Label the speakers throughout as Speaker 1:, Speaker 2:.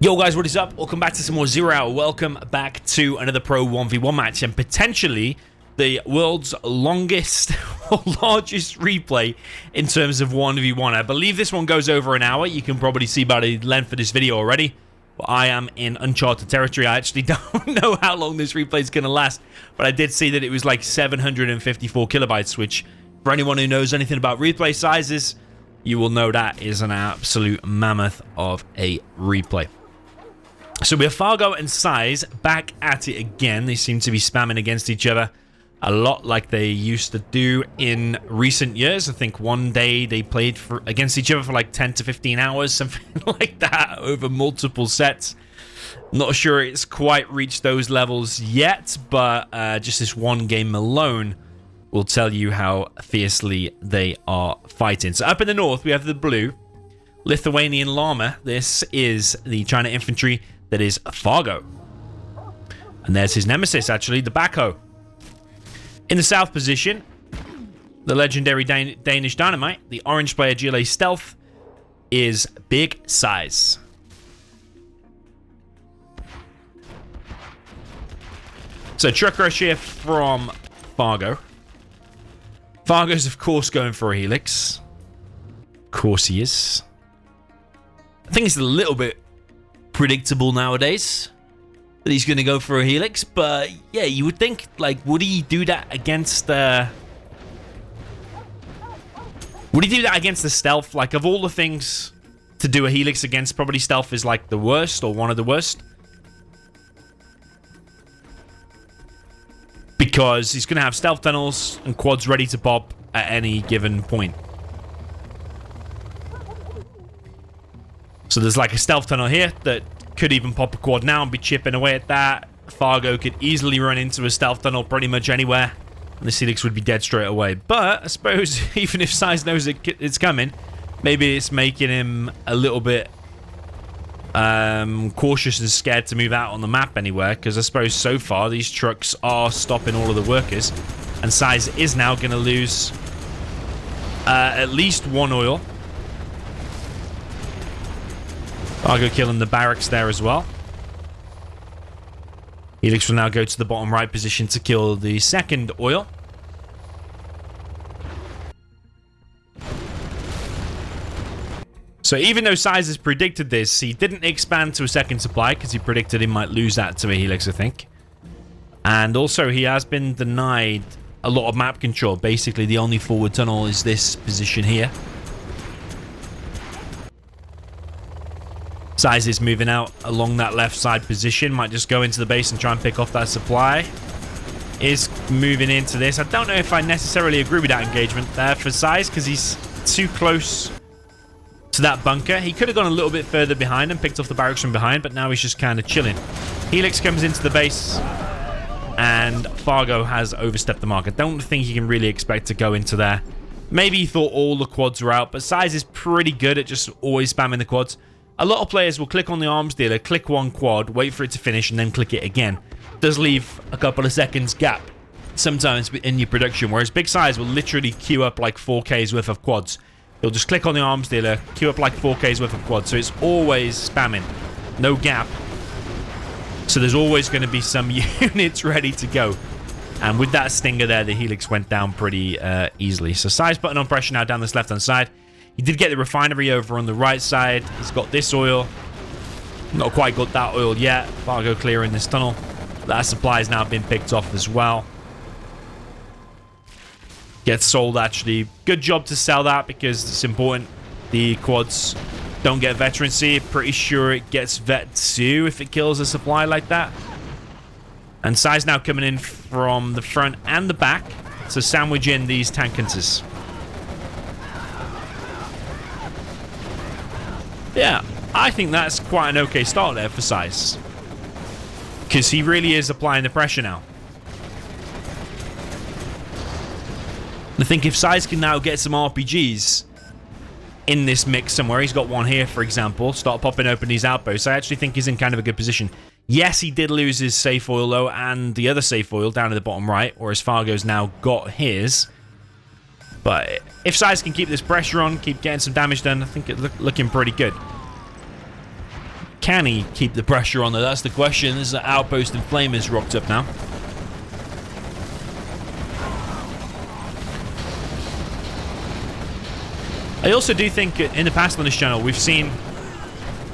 Speaker 1: Yo guys, what is up? Welcome back to some more Zero Hour. Welcome back to another Pro 1v1 match and potentially the world's longest or largest replay in terms of 1v1. I believe this one goes over an hour. You can probably see by the length of this video already. But I am in uncharted territory. I actually don't know how long this replay is going to last, but I did see that it was like 754 kilobytes, which for anyone who knows anything about replay sizes, you will know that is an absolute mammoth of a replay. So we have Fargo and SiZe back at it again. They seem to be spamming against each other a lot like they used to do in recent years. I think one day they played against each other for like 10 to 15 hours, something like that, over multiple sets. Not sure it's quite reached those levels yet, but just this one game alone will tell you how fiercely they are fighting. So up in the north, we have the blue Lithuanian llama. This is the China infantry. That is Fargo. And there's his nemesis, actually, the backhoe. In the south position, the legendary Danish Dynamite, the orange player GLA Stealth, is Big SiZe. So truck rush here from Fargo. Fargo's, of course, going for a helix. Of course he is. I think it's a little bit predictable nowadays that he's going to go for a helix, but yeah, you would think, like, would he do that against the stealth? Like, of all the things to do a helix against, probably stealth is like the worst, or one of the worst, because he's going to have stealth tunnels and quads ready to pop at any given point. So there's like a stealth tunnel here that could even pop a quad now and be chipping away at that. Fargo could easily run into a stealth tunnel pretty much anywhere, and the helix would be dead straight away. But I suppose even if SiZe knows it's coming, maybe it's making him a little bit cautious and scared to move out on the map anywhere, because I suppose so far these trucks are stopping all of the workers, and SiZe is now going to lose at least one oil. Fargo killing the barracks there as well. Helix will now go to the bottom right position to kill the second oil. So even though SiZe has predicted this, he didn't expand to a second supply because he predicted he might lose that to a helix, I think. And also he has been denied a lot of map control. Basically the only forward tunnel is this position here. SiZe is moving out along that left side position. Might just go into the base and try and pick off that supply. Is moving into this. I don't know if I necessarily agree with that engagement there for SiZe, because he's too close to that bunker. He could have gone a little bit further behind and picked off the barracks from behind, but now he's just kind of chilling. Helix comes into the base, and Fargo has overstepped the mark. I don't think he can really expect to go into there. Maybe he thought all the quads were out, but SiZe is pretty good at just always spamming the quads. A lot of players will click on the arms dealer, click one quad, wait for it to finish, and then click it again. It does leave a couple of seconds gap sometimes in your production, whereas Big SiZe will literally queue up like 4K's worth of quads. He'll just click on the arms dealer, queue up like 4K's worth of quads, so it's always spamming. No gap. So there's always going to be some units ready to go. And with that stinger there, the helix went down pretty easily. So SiZe putting on pressure now down this left-hand side. He did get the refinery over on the right side. He's got this oil. Not quite got that oil yet. Fargo clearing this tunnel. That supply has now been picked off as well. Gets sold, actually. Good job to sell that, because it's important. The quads don't get veterancy. Pretty sure it gets vet too if it kills a supply like that. And SiZe now coming in from the front and the back to sandwich in these tank hunters. Yeah, I think that's quite an okay start there for SiZe, because he really is applying the pressure now. I think if SiZe can now get some RPGs in this mix somewhere, he's got one here, for example, start popping open these outposts, I actually think he's in kind of a good position. Yes, he did lose his safe oil, though, and the other safe oil down at the bottom right, whereas Fargo's now got his. But if SiZe can keep this pressure on, keep getting some damage done, I think it's looking pretty good. Can he keep the pressure on there? That's the question. There's an outpost and flamers rocked up now. I also do think in the past on this channel, we've seen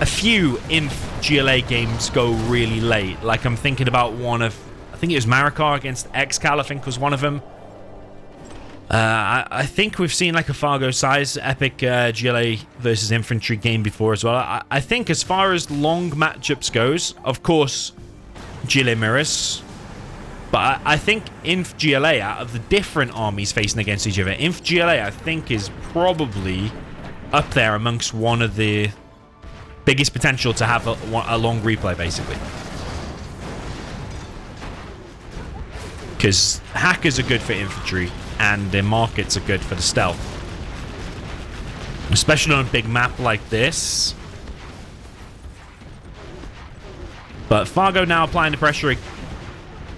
Speaker 1: a few Inf GLA games go really late. Like I'm thinking about one of, I think it was Marikar against Excal, I think was one of them. I think we've seen like a Fargo SiZe epic GLA versus Infantry game before as well. I think as far as long matchups goes, of course, GLA mirrors. But I think Inf GLA, out of the different armies facing against each other, Inf GLA I think is probably up there amongst one of the biggest potential to have a long replay, basically. Because hackers are good for infantry, and their markets are good for the stealth. Especially on a big map like this. But Fargo now applying the pressure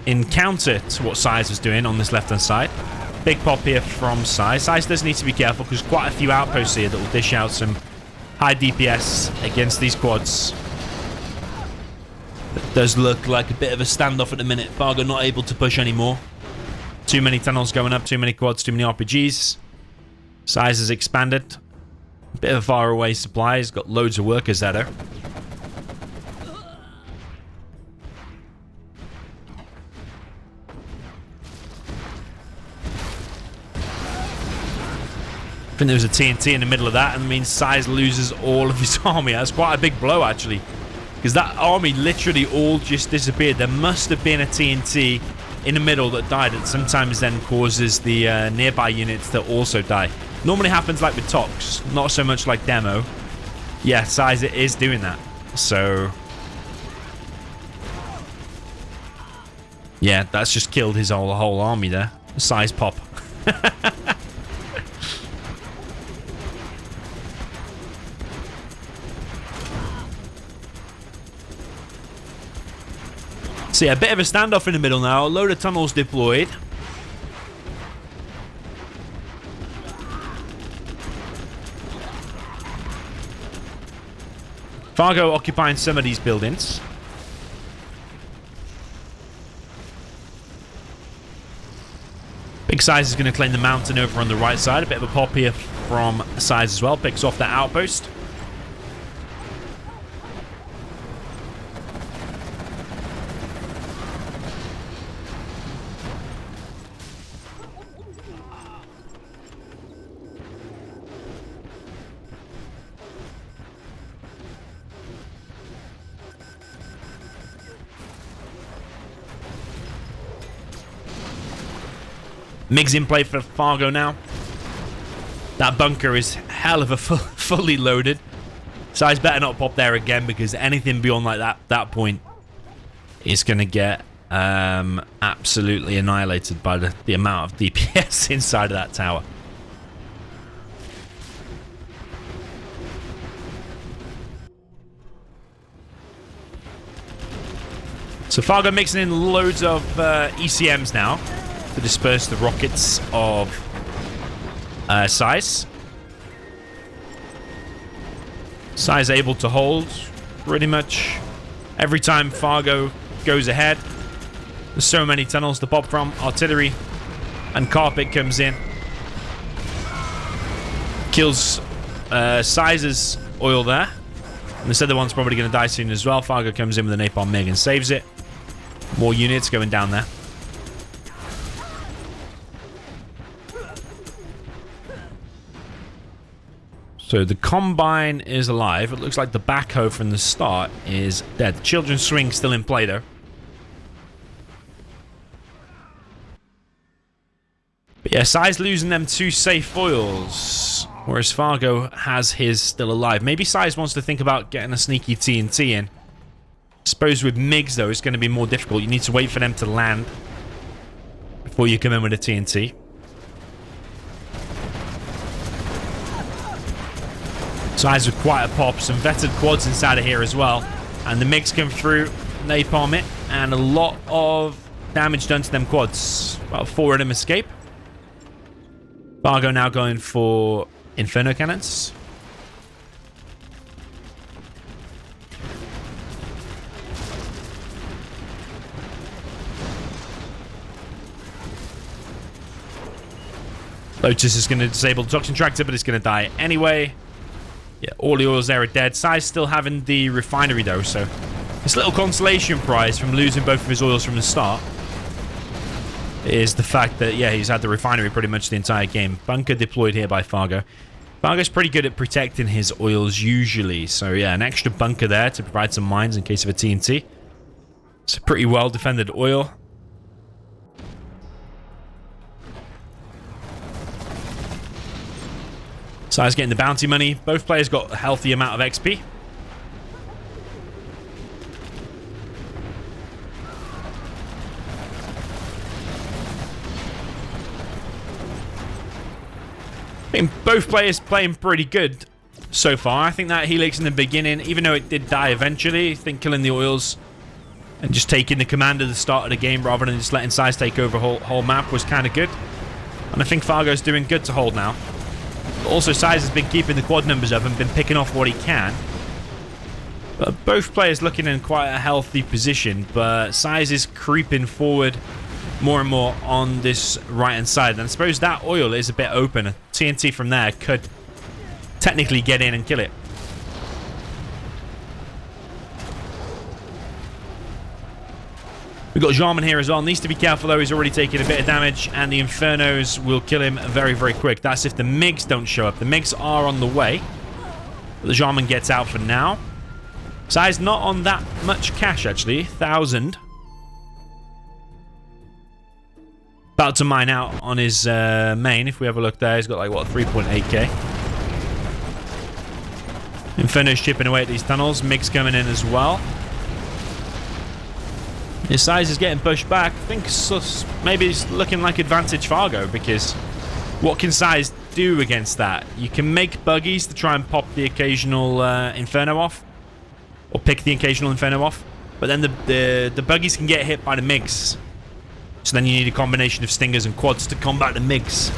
Speaker 1: in counter to what SiZe was doing on this left-hand side. Big pop here from SiZe. SiZe does need to be careful because quite a few outposts here that will dish out some high DPS against these quads. It does look like a bit of a standoff at the minute. Fargo not able to push anymore. Too many tunnels going up, too many quads, too many RPGs. SiZe has expanded. A bit of a far away supply. He's got loads of workers there, though. I think there was a TNT in the middle of that, and means SiZe loses all of his army. That's quite a big blow, actually, because that army literally all just disappeared. There must have been a TNT in the middle that died. It sometimes then causes the nearby units to also die. Normally happens like with Tox, not so much like Demo. Yeah, SiZe is doing that. So yeah, that's just killed his whole army there. SiZe pop. So yeah, a bit of a standoff in the middle now. A load of tunnels deployed. Fargo occupying some of these buildings. Big SiZe is going to claim the mountain over on the right side. A bit of a pop here from SiZe as well. Picks off that outpost. Migs in play for Fargo now. That bunker is hell of a fully loaded. SiZe better not pop there again, because anything beyond like that point is going to get absolutely annihilated by the amount of DPS inside of that tower. So Fargo mixing in loads of ECMs now to disperse the rockets of SiZe. SiZe able to hold pretty much every time Fargo goes ahead. There's so many tunnels to pop from. Artillery and carpet comes in. Kills SiZe's oil there. And this other one's probably going to die soon as well. Fargo comes in with a napalm MiG and saves it. More units going down there. So the Combine is alive. It looks like the backhoe from the start is dead. The Children's Swing still in play, though. But yeah, SiZe losing them two safe foils, whereas Fargo has his still alive. Maybe SiZe wants to think about getting a sneaky TNT in. I suppose with MiGs, though, it's going to be more difficult. You need to wait for them to land before you come in with a TNT. SiZe with quite a pop. Some vetted quads inside of here as well. And the MiGs come through, napalm it, and a lot of damage done to them quads. About 4 of them escape. Fargo now going for Inferno cannons. Lotus is going to disable the toxin tractor, but it's going to die anyway. Yeah, all the oils there are dead. SiZe still having the refinery, though, so this little consolation prize from losing both of his oils from the start is the fact that, yeah, he's had the refinery pretty much the entire game. Bunker deployed here by Fargo. Fargo's pretty good at protecting his oils usually, so yeah, an extra bunker there to provide some mines in case of a TNT. It's a pretty well defended oil. SiZe getting the bounty money. Both players got a healthy amount of XP. I think both players playing pretty good so far. I think that Helix in the beginning, even though it did die eventually, I think killing the oils and just taking the command at the start of the game rather than just letting SiZe take over whole map was kind of good. And I think Fargo's doing good to hold now. But also, SiZe has been keeping the quad numbers up and been picking off what he can. But both players looking in quite a healthy position, but SiZe is creeping forward more and more on this right-hand side. And I suppose that oil is a bit open. A TNT from there could technically get in and kill it. We've got Jarman here as well. Needs to be careful, though. He's already taken a bit of damage, and the Infernos will kill him very, very quick. That's if the MiGs don't show up. The MiGs are on the way. But the Jarman gets out for now. SiZe not on that much cash, actually. 1,000. About to mine out on his main. If we have a look there, he's got like, what, 3.8k. Inferno's chipping away at these tunnels. MiGs coming in as well. His SiZe is getting pushed back. I think maybe it's looking like advantage Fargo, because what can SiZe do against that? You can make buggies to try and pop the occasional Inferno off, or pick the occasional Inferno off, but then the buggies can get hit by the MiGs. So then you need a combination of stingers and quads to combat the MiGs.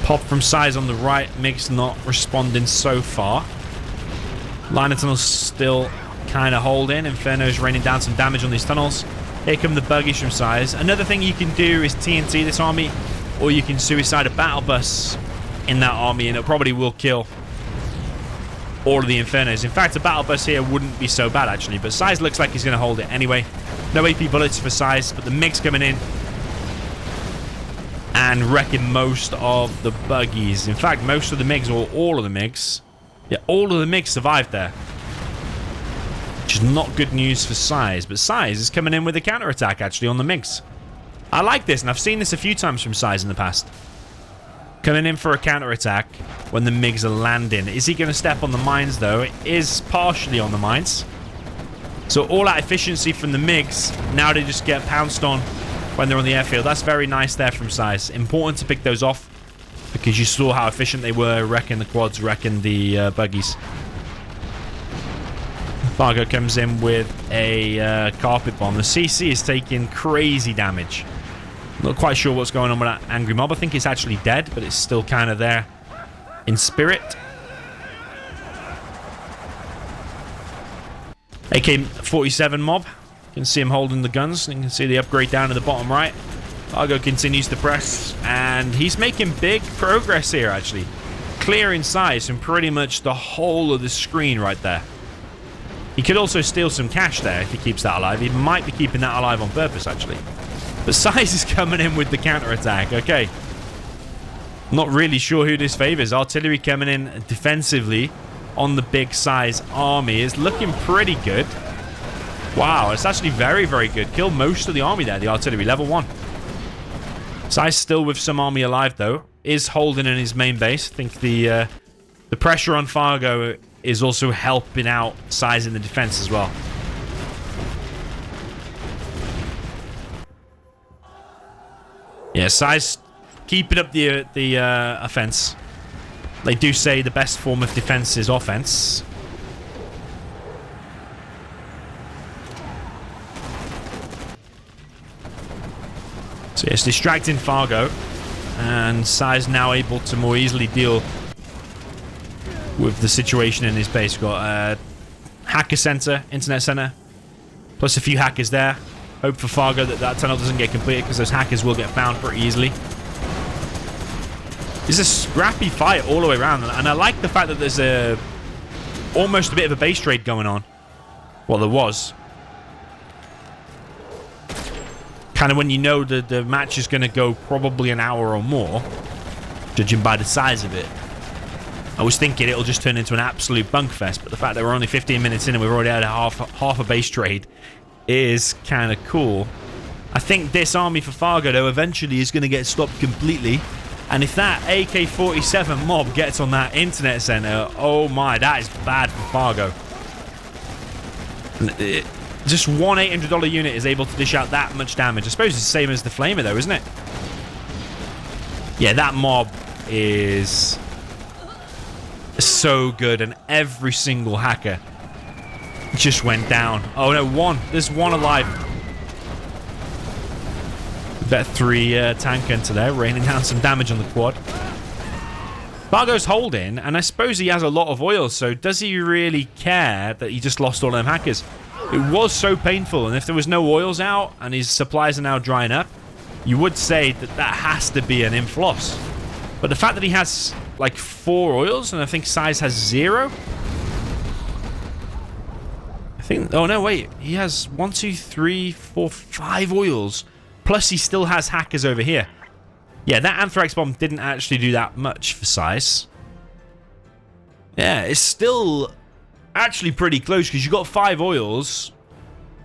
Speaker 1: Pop from SiZe on the right. MiGs not responding so far. Line of tunnels still kind of holding. Inferno's raining down some damage on these tunnels. Here come the buggies from SiZe. Another thing you can do is TNT this army, or you can suicide a battle bus in that army, and it probably will kill all of the Infernos. In fact, a battle bus here wouldn't be so bad, actually, but SiZe looks like he's going to hold it anyway. No AP bullets for SiZe, but the MiGs coming in and wrecking most of the buggies. In fact, most of the MiGs, or all of the MiGs. Yeah, all of the MiGs survived there. Which is not good news for SiZe, but SiZe is coming in with a counterattack, actually, on the MiGs. I like this, and I've seen this a few times from SiZe in the past. Coming in for a counterattack when the MiGs are landing. Is he going to step on the mines, though? It is partially on the mines. So all that efficiency from the MiGs, now they just get pounced on when they're on the airfield. That's very nice there from SiZe. Important to pick those off, because you saw how efficient they were wrecking the quads, wrecking the buggies. Fargo comes in with a carpet bomb. The CC is taking crazy damage. Not quite sure what's going on with that angry mob. I think it's actually dead, but it's still kind of there in spirit. AK-47 mob. You can see him holding the guns. You can see the upgrade down in the bottom right. Fargo continues to press, and he's making big progress here, actually. Clearing SiZe from pretty much the whole of the screen right there. He could also steal some cash there if he keeps that alive. He might be keeping that alive on purpose, actually. But SiZe is coming in with the counterattack. Okay. Not really sure who this favors. Artillery coming in defensively on the big SiZe army is looking pretty good. Wow, it's actually very, very good. Killed most of the army there, the artillery, level 1. SiZe still with some army alive, though. Is holding in his main base. I think the pressure on Fargo is also helping out SiZe in the defense as well. Yeah, SiZe keeping up the offense. They do say the best form of defense is offense. So yes, distracting Fargo, and SiZe now able to more easily deal with the situation in his base. We've got a hacker center, internet center, plus a few hackers there. Hope for Fargo that that tunnel doesn't get completed because those hackers will get found pretty easily. It's a scrappy fight all the way around, and I like the fact that there's almost a bit of a base trade going on. Well, there was. Kind of when you know that the match is going to go probably an hour or more, judging by the size of it. I was thinking it'll just turn into an absolute bunk fest, but the fact that we're only 15 minutes in and we've already had half a base trade is kind of cool. I think this army for Fargo, though, eventually is going to get stopped completely. And if that AK-47 mob gets on that internet center, oh my, that is bad for Fargo. Just one $800 unit is able to dish out that much damage. I suppose it's the same as the Flamer, though, isn't it? Yeah, that mob is so good, and every single hacker just went down. Oh no, one. There's one alive. Bet 3 tank into there, raining down some damage on the quad. Fargo's holding, and I suppose he has a lot of oil, so does he really care that he just lost all them hackers? It was so painful, and if there was no oils out and his supplies are now drying up, you would say that that has to be an infloss. But the fact that he has like 4 oils, and I think SiZe has 0. I think, oh no, wait, he has 1, 2, 3, 4, 5 oils. Plus he still has hackers over here. Yeah, that Anthrax bomb didn't actually do that much for SiZe. Yeah, it's still actually pretty close because you got 5 oils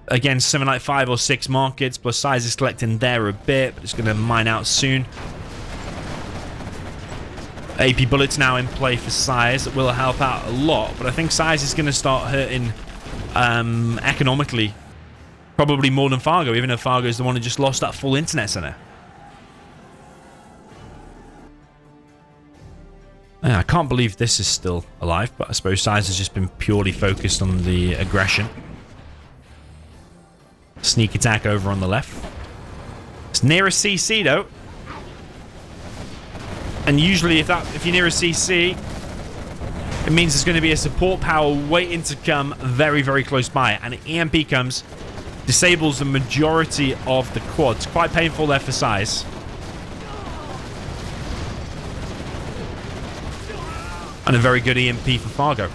Speaker 1: against something like 5 or 6 markets, plus SiZe is collecting there a bit, but it's going to mine out soon. AP bullets now in play for SiZe. That will help out a lot, but I think SiZe is going to start hurting economically. Probably more than Fargo, even though Fargo is the one who just lost that full internet center. I can't believe this is still alive, but I suppose SiZe has just been purely focused on the aggression. Sneak attack over on the left. It's near a CC though. And usually if you're near a CC, it means there's going to be a support power waiting to come very, very close by. And an EMP comes, disables the majority of the quads. Quite painful there for SiZe. And a very good EMP for Fargo.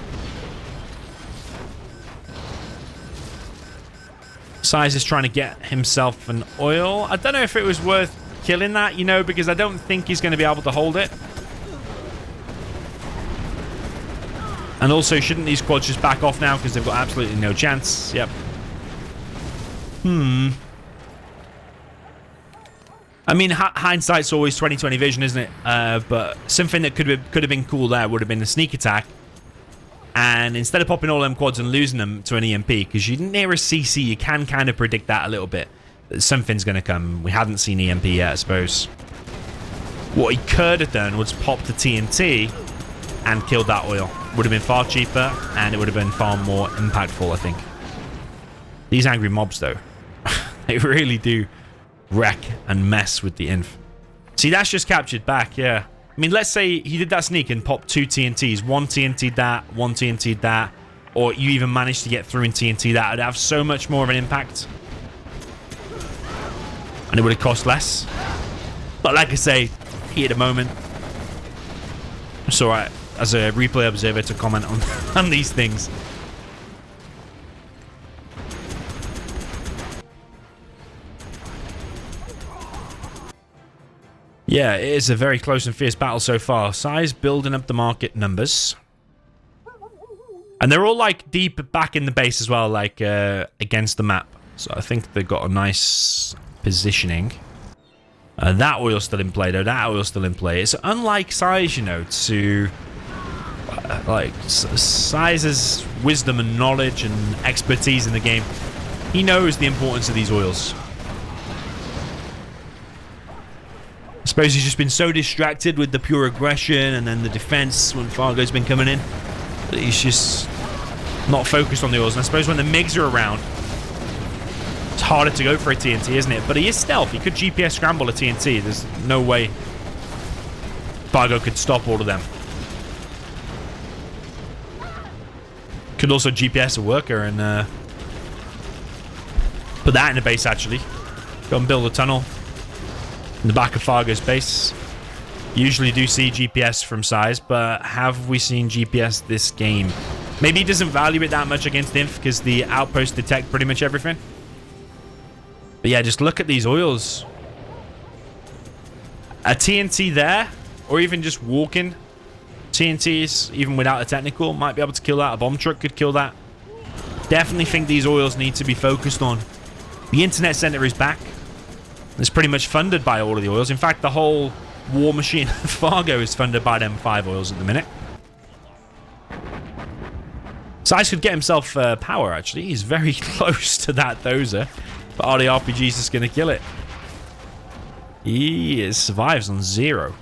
Speaker 1: SiZe is trying to get himself an oil. I don't know if it was worth killing that, you know, because I don't think he's going to be able to hold it. And also, shouldn't these quads just back off now because they've got absolutely no chance? Yep. I mean, hindsight's always 20/20 vision, isn't it? But something that could have been cool there would have been a sneak attack. And instead of popping all them quads and losing them to an EMP, because you're near a CC, you can kind of predict that a little bit. That something's going to come. We hadn't seen EMP yet, I suppose. What he could have done was popped the TNT and killed that oil. Would have been far cheaper, and it would have been far more impactful, I think. These angry mobs, though, they really do wreck and mess with the inf. See, that's just captured back, yeah. I mean, let's say he did that sneak and popped 2 TNTs. 1 TNT'd that, 1 TNT'd that, or you even managed to get through and TNT that. It'd have so much more of an impact. And it would have cost less. But like I say, heat at the moment. It's alright, as a replay observer, to comment on these things. Yeah, it is a very close and fierce battle so far. SiZe building up the market numbers. And they're all like deep back in the base as well, like against the map. So I think they've got a nice positioning. That oil's still in play though, that oil's still in play. It's unlike SiZe, you know, to like SiZe's wisdom and knowledge and expertise in the game. He knows the importance of these oils. I suppose he's just been so distracted with the pure aggression and then the defense when Fargo's been coming in that he's just not focused on the oils. And I suppose when the MiGs are around, it's harder to go for a TNT, isn't it? But he is stealth. He could GPS scramble a TNT. There's no way Fargo could stop all of them. Could also GPS a worker and Put that in the base, actually. Go and build a tunnel in the back of Fargo's base. Usually do see GPS from SiZe, but have we seen GPS this game? Maybe he doesn't value it that much against Inf because the outposts detect pretty much everything. But yeah, just look at these oils. A TNT there, or even just walking TNTs, even without a technical, might be able to kill that. A bomb truck could kill that. Definitely think these oils need to be focused on. The internet center is back. It's pretty much funded by all of the oils. In fact, the whole war machine of Fargo is funded by them 5 oils at the minute. SiZe could get himself power, actually. He's very close to that dozer. But are the RPGs just going to kill it? He survives on 0.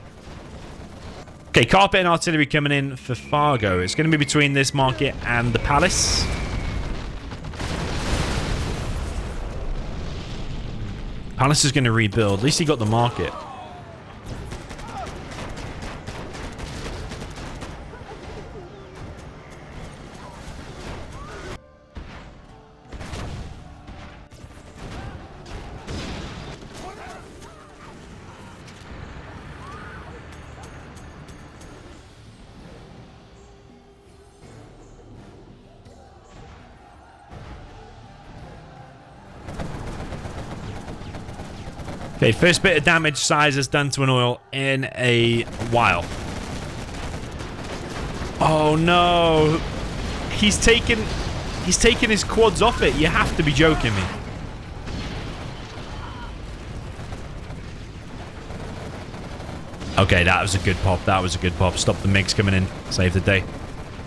Speaker 1: Okay, carpet and artillery coming in for Fargo. It's going to be between this market and the palace. Palace is going to rebuild. At least he got the market. Okay, first bit of damage SiZe has done to an oil in a while. Oh no. He's taken his quads off it. You have to be joking me. Okay, that was a good pop. That was a good pop. Stop the MiGs coming in. Save the day.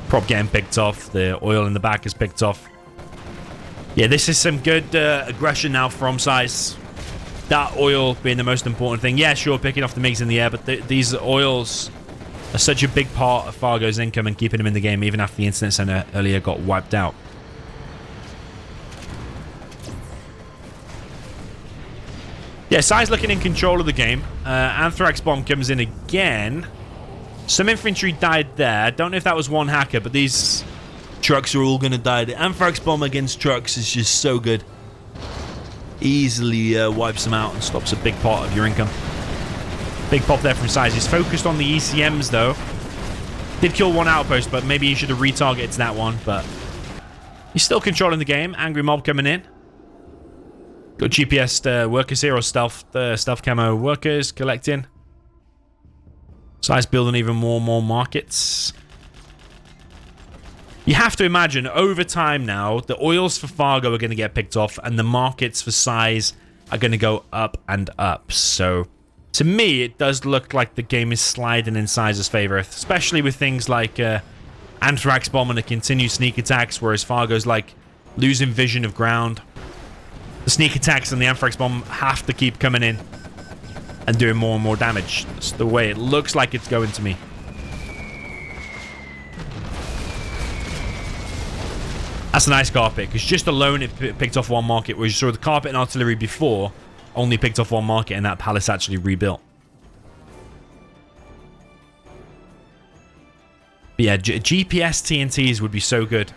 Speaker 1: Prop getting picked off. The oil in the back is picked off. Yeah, this is some good aggression now from SiZe. That oil being the most important thing. Yeah, sure, picking off the MiGs in the air, but these oils are such a big part of Fargo's income and keeping him in the game even after the internet center earlier got wiped out. Yeah, SiZe looking in control of the game. Anthrax bomb comes in again. Some infantry died there. Don't know if that was one hacker, but these trucks are all going to die. The Anthrax bomb against trucks is just so good. Easily wipes them out and stops a big part of your income. Big pop there from SiZe. He's focused on the ECMs, though. Did kill one outpost, but maybe he should have retargeted that one, but he's still controlling the game. Angry mob coming in. Got GPS workers here, or stealth camo workers collecting. SiZe building even more and more markets. You have to imagine, over time now, the oils for Fargo are going to get picked off, and the markets for SiZe are going to go up and up. So, to me, it does look like the game is sliding in SiZe's favor, especially with things like Anthrax bomb and the continued sneak attacks, whereas Fargo's like losing vision of ground. The sneak attacks and the Anthrax bomb have to keep coming in and doing more and more damage. That's the way it looks like it's going to me. That's a nice carpet, because just alone it picked off one market, whereas you saw the carpet and artillery before only picked off one market, and that palace actually rebuilt. But yeah, GPS TNTs would be so good.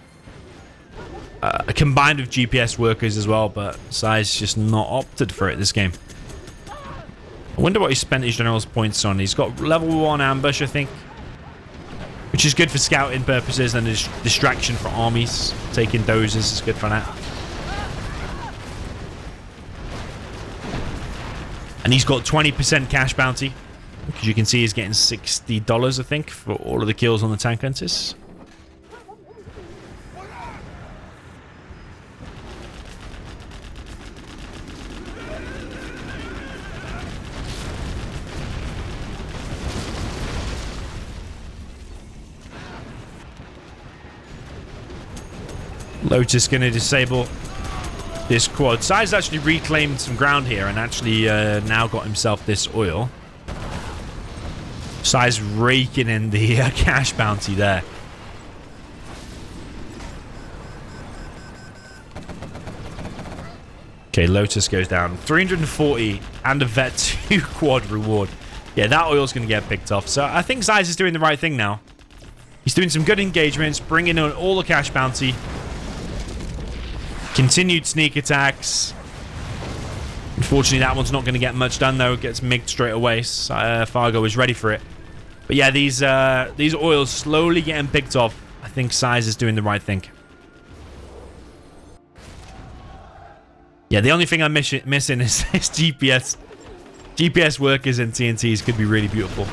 Speaker 1: Combined with GPS workers as well, but SiZe just not opted for it this game. I wonder what he spent his general's points on. He's got level 1 ambush, I think, which is good for scouting purposes and is distraction for armies. Taking dozers is good for that. And he's got 20% cash bounty, because you can see he's getting $60, I think, for all of the kills on the tank hunters. Lotus going to disable this quad. SiZe actually reclaimed some ground here and actually now got himself this oil. SiZe raking in the cash bounty there. Okay, Lotus goes down. 340 and a Vet 2 quad reward. Yeah, that oil's going to get picked off. So I think SiZe is doing the right thing now. He's doing some good engagements, bringing in all the cash bounty. Continued sneak attacks. Unfortunately, that one's not going to get much done, though. It gets migged straight away. Fargo is ready for it. But yeah, these oils slowly getting picked off. I think SiZe is doing the right thing. Yeah, the only thing I'm missing is GPS. GPS workers and TNTs could be really beautiful.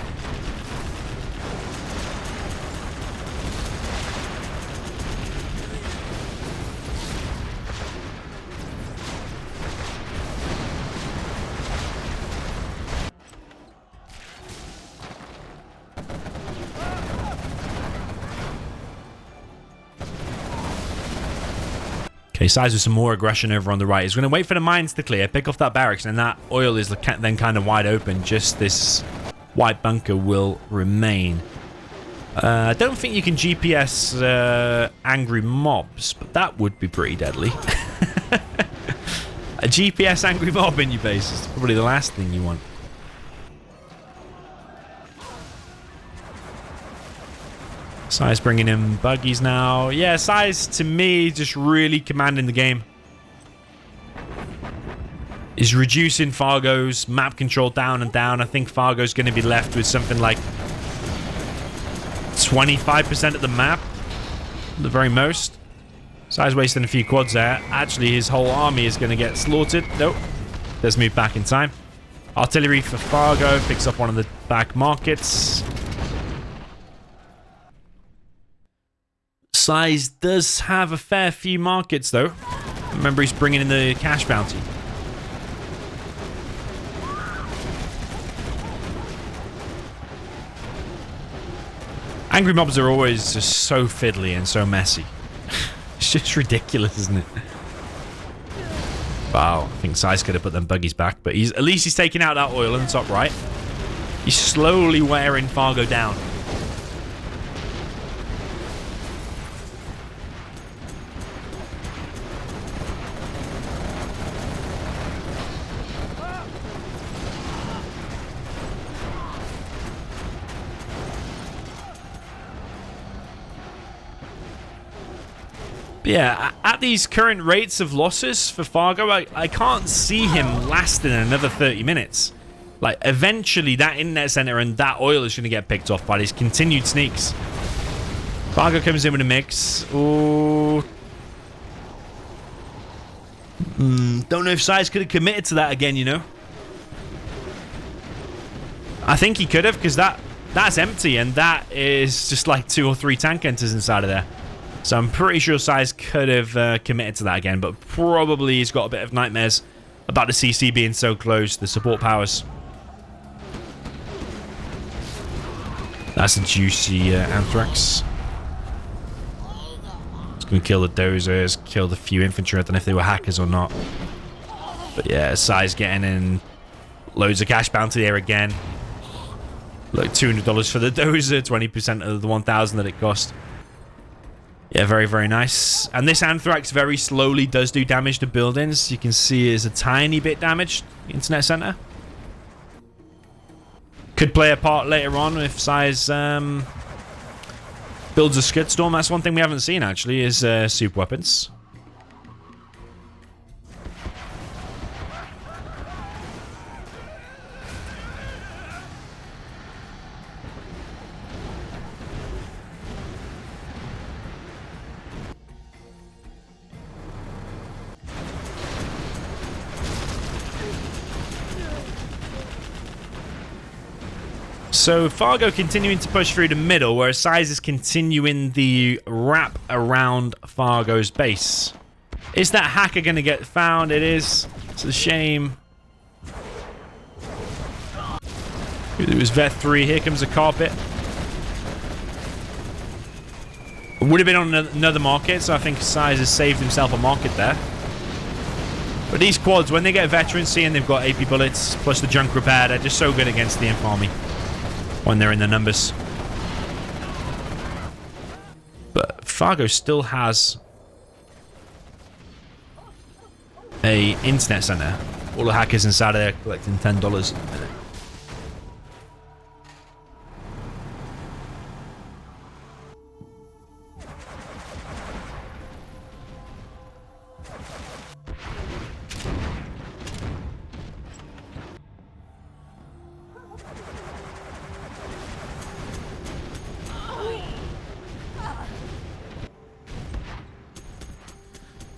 Speaker 1: Okay, SiZe with some more aggression over on the right. He's going to wait for the mines to clear, pick off that barracks, and that oil is then kind of wide open. Just this white bunker will remain. I don't think you can GPS angry mobs, but that would be pretty deadly. A GPS angry mob in your base is probably the last thing you want. SiZe bringing in buggies now. Yeah, SiZe, to me, just really commanding the game. Is reducing Fargo's map control down and down. I think Fargo's going to be left with something like 25% of the map, the very most. SiZe wasting a few quads there. Actually, his whole army is going to get slaughtered. Nope. Let's move back in time. Artillery for Fargo. Picks up one of the back markets. SiZe does have a fair few markets, though. Remember, he's bringing in the cash bounty. Angry mobs are always just so fiddly and so messy. It's just ridiculous, isn't it? Wow, I think SiZe could have put them buggies back, but at least he's taking out that oil on the top right. He's slowly wearing Fargo down. But yeah, at these current rates of losses for Fargo, I can't see him lasting another 30 minutes. Like, eventually that internet center and that oil is going to get picked off by these continued sneaks. Fargo comes in with a mix. Oh. Don't know if SiZe could have committed to that again, you know. I think he could have, because that's empty, and that is just like 2 or 3 tank enters inside of there. So I'm pretty sure SiZe could have committed to that again, but probably he's got a bit of nightmares about the CC being so close, the support powers. That's a juicy Anthrax. It's going to kill the dozers, kill the few infantry. I don't know if they were hackers or not. But yeah, SiZe getting in loads of cash bounty there again. Like $200 for the dozer, 20% of the 1,000 that it cost. Yeah, very, very nice. And this Anthrax very slowly does do damage to buildings. You can see it's a tiny bit damaged. Internet center. Could play a part later on if SiZe builds a Scud Storm. That's one thing we haven't seen, actually, is super weapons. So Fargo continuing to push through the middle, whereas SiZe is continuing the wrap around Fargo's base. Is that hacker going to get found? It is. It's a shame. It was Vet 3. Here comes a carpet. It would have been on another market, so I think SiZe has saved himself a market there. But these quads, when they get veterancy and they've got AP bullets, plus the junk repair, they're just so good against the Inf army when they're in the numbers. But Fargo still has a internet center. All the hackers inside of there collecting $10 a minute.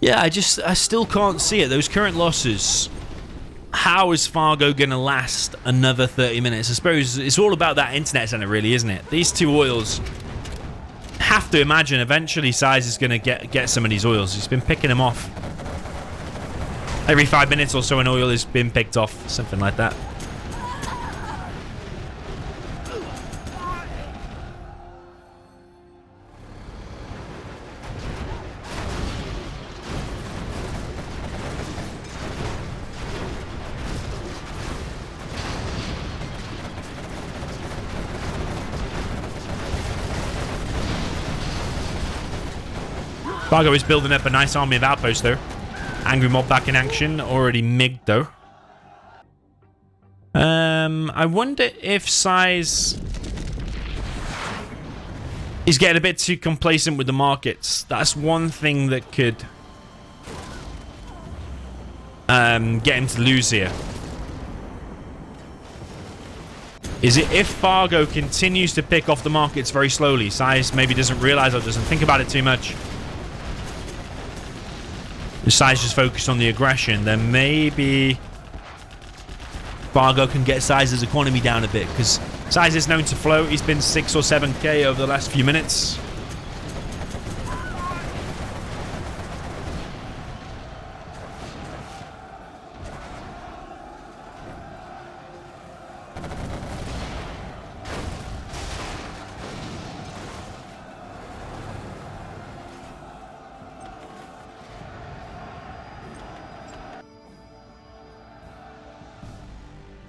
Speaker 1: Yeah, I still can't see it. Those current losses. How is Fargo going to last another 30 minutes? I suppose it's all about that internet center, really, isn't it? These two oils, have to imagine eventually SiZe is going to get some of these oils. He's been picking them off. Every 5 minutes or so an oil has been picked off, something like that. Fargo is building up a nice army of outposts, though. Angry mob back in action. Already migged, though. I wonder if SiZe is getting a bit too complacent with the markets. That's one thing that could get him to lose here. Is it if Fargo continues to pick off the markets very slowly? SiZe maybe doesn't realize or doesn't think about it too much. The SiZe just focused on the aggression, then maybe Fargo can get SiZe's economy down a bit, because SiZe is known to float. He's been 6 or 7k over the last few minutes.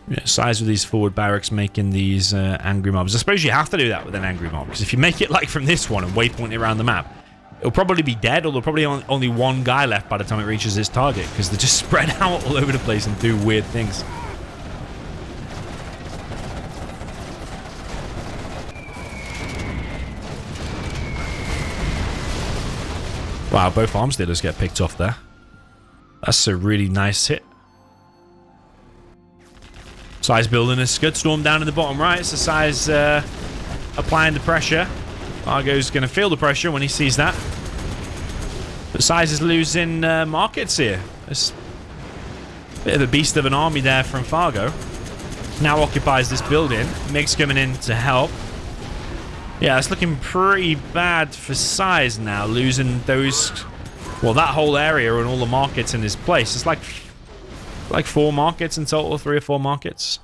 Speaker 1: Yeah, SiZe with these forward barracks making these angry mobs. I suppose you have to do that with an angry mob, because if you make it like from this one and waypoint it around the map, it'll probably be dead, or there'll probably only one guy left by the time it reaches its target, because they're just spread out all over the place and do weird things. Wow, both arms dealers get picked off there. That's a really nice hit. SiZe building a Scud Storm down in the bottom right. So SiZe applying the pressure. Fargo's going to feel the pressure when he sees that. But SiZe is losing markets here. It's a bit of a beast of an army there from Fargo. Now occupies this building. Mig's coming in to help. Yeah, it's looking pretty bad for SiZe now. Losing those... Well, that whole area and all the markets in this place. It's like 4 markets in total, 3 or 4 markets.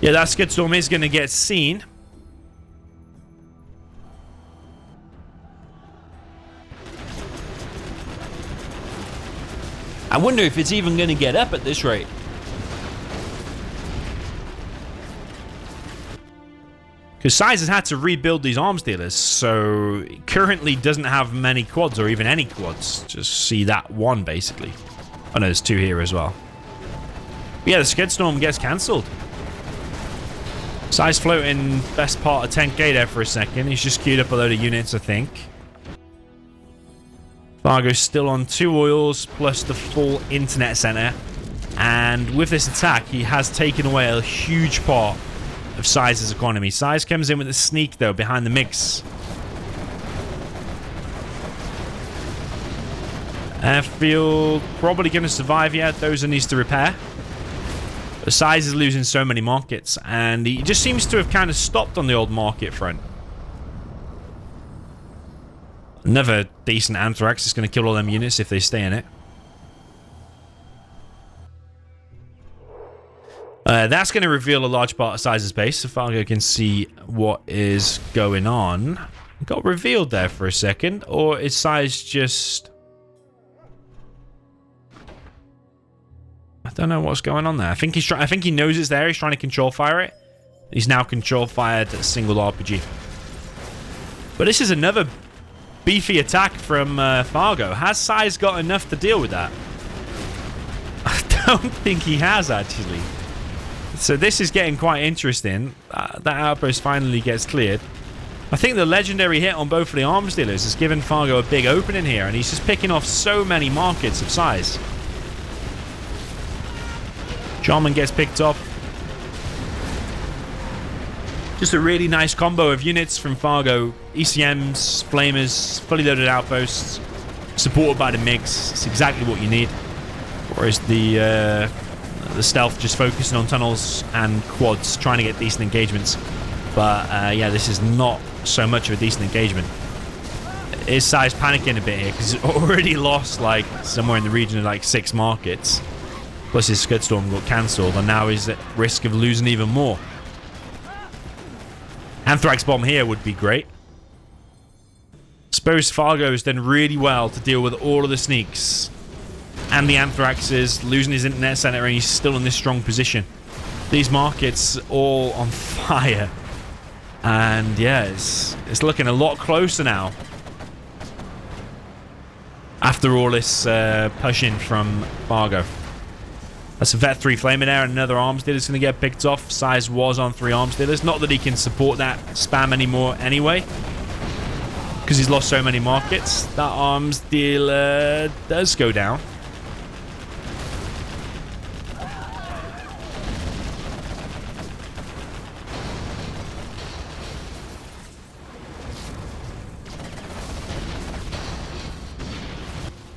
Speaker 1: Yeah, that Scud Storm is going to get seen. I wonder if it's even going to get up at this rate. Because SiZe has had to rebuild these arms dealers, so it currently doesn't have many quads or even any quads. Just see that one, basically. Oh no, there's 2 here as well. But yeah, the Scud Storm gets cancelled. SiZe floating best part of 10k there for a second. He's just queued up a load of units, I think. Fargo's still on 2 oils plus the full internet center. And with this attack, he has taken away a huge part of SiZe's economy. SiZe comes in with a sneak, though, behind the mix. Airfield probably going to survive yet. Those needs to repair. But SiZe is losing so many markets, and he just seems to have kind of stopped on the old market front. Another decent Anthrax is going to kill all them units if they stay in it. That's going to reveal a large part of SiZe's base, so Fargo can see what is going on. Got revealed there for a second, or is SiZe just... I don't know what's going on there. I think he knows it's there. He's trying to control fire it. He's now control fired a single RPG. But this is another beefy attack from Fargo. Has SiZe got enough to deal with that? I don't think he has, actually. So this is getting quite interesting. That outpost finally gets cleared. I think the legendary hit on both of the arms dealers has given Fargo a big opening here, and he's just picking off so many markets of SiZe. Jarman gets picked up. Just a really nice combo of units from Fargo. ECMs, flamers, fully loaded outposts, supported by the MiGs. It's exactly what you need. Whereas the stealth just focusing on tunnels and quads, trying to get decent engagements. But yeah, this is not so much of a decent engagement. Is SiZe panicking a bit here because he's already lost like somewhere in the region of like 6 markets. Plus his Scud Storm got cancelled and now he's at risk of losing even more. Anthrax bomb here would be great. Suppose Fargo has done really well to deal with all of the sneaks and the Anthraxes, losing his internet center, and he's still in this strong position. These markets all on fire. And yeah, it's looking a lot closer now. After all this pushing from Fargo. That's a Vet 3 Flamer there, and another Arms Dealer's going to get picked off. SiZe was on 3 Arms Dealers. Not that he can support that spam anymore anyway, because he's lost so many markets. That Arms Dealer does go down.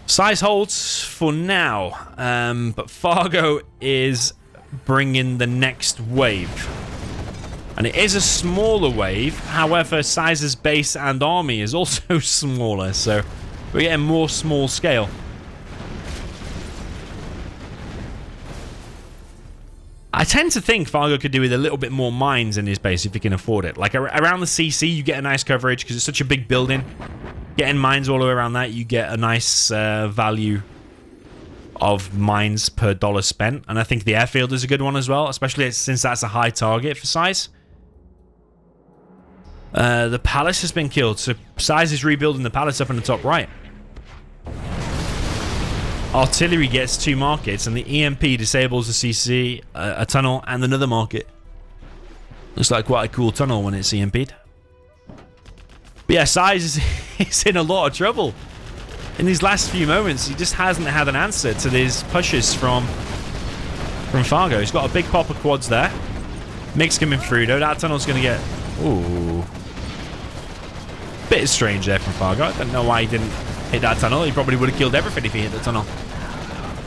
Speaker 1: SiZe holds for now, but Fargo is bringing the next wave. And it is a smaller wave. However, SiZe's base and army is also smaller, so we're getting more small scale. I tend to think Fargo could do with a little bit more mines in his base if he can afford it. Like around the CC, you get a nice coverage because it's such a big building. Getting mines all the way around that, you get a nice value of mines per dollar spent. And I think the airfield is a good one as well, especially since that's a high target for SiZe. The palace has been killed, so SiZe is rebuilding the palace up in the top right. Artillery gets 2 markets, and the EMP disables the CC, a tunnel, and another market. Looks like quite a cool tunnel when it's EMP'd. But yeah, SiZe is in a lot of trouble. In these last few moments, he just hasn't had an answer to these pushes from Fargo. He's got a big pop of quads there. Mix coming through, though. That tunnel's going to get... Ooh. Bit strange there from Fargo. I don't know why he didn't hit that tunnel. He probably would have killed everything if he hit the tunnel.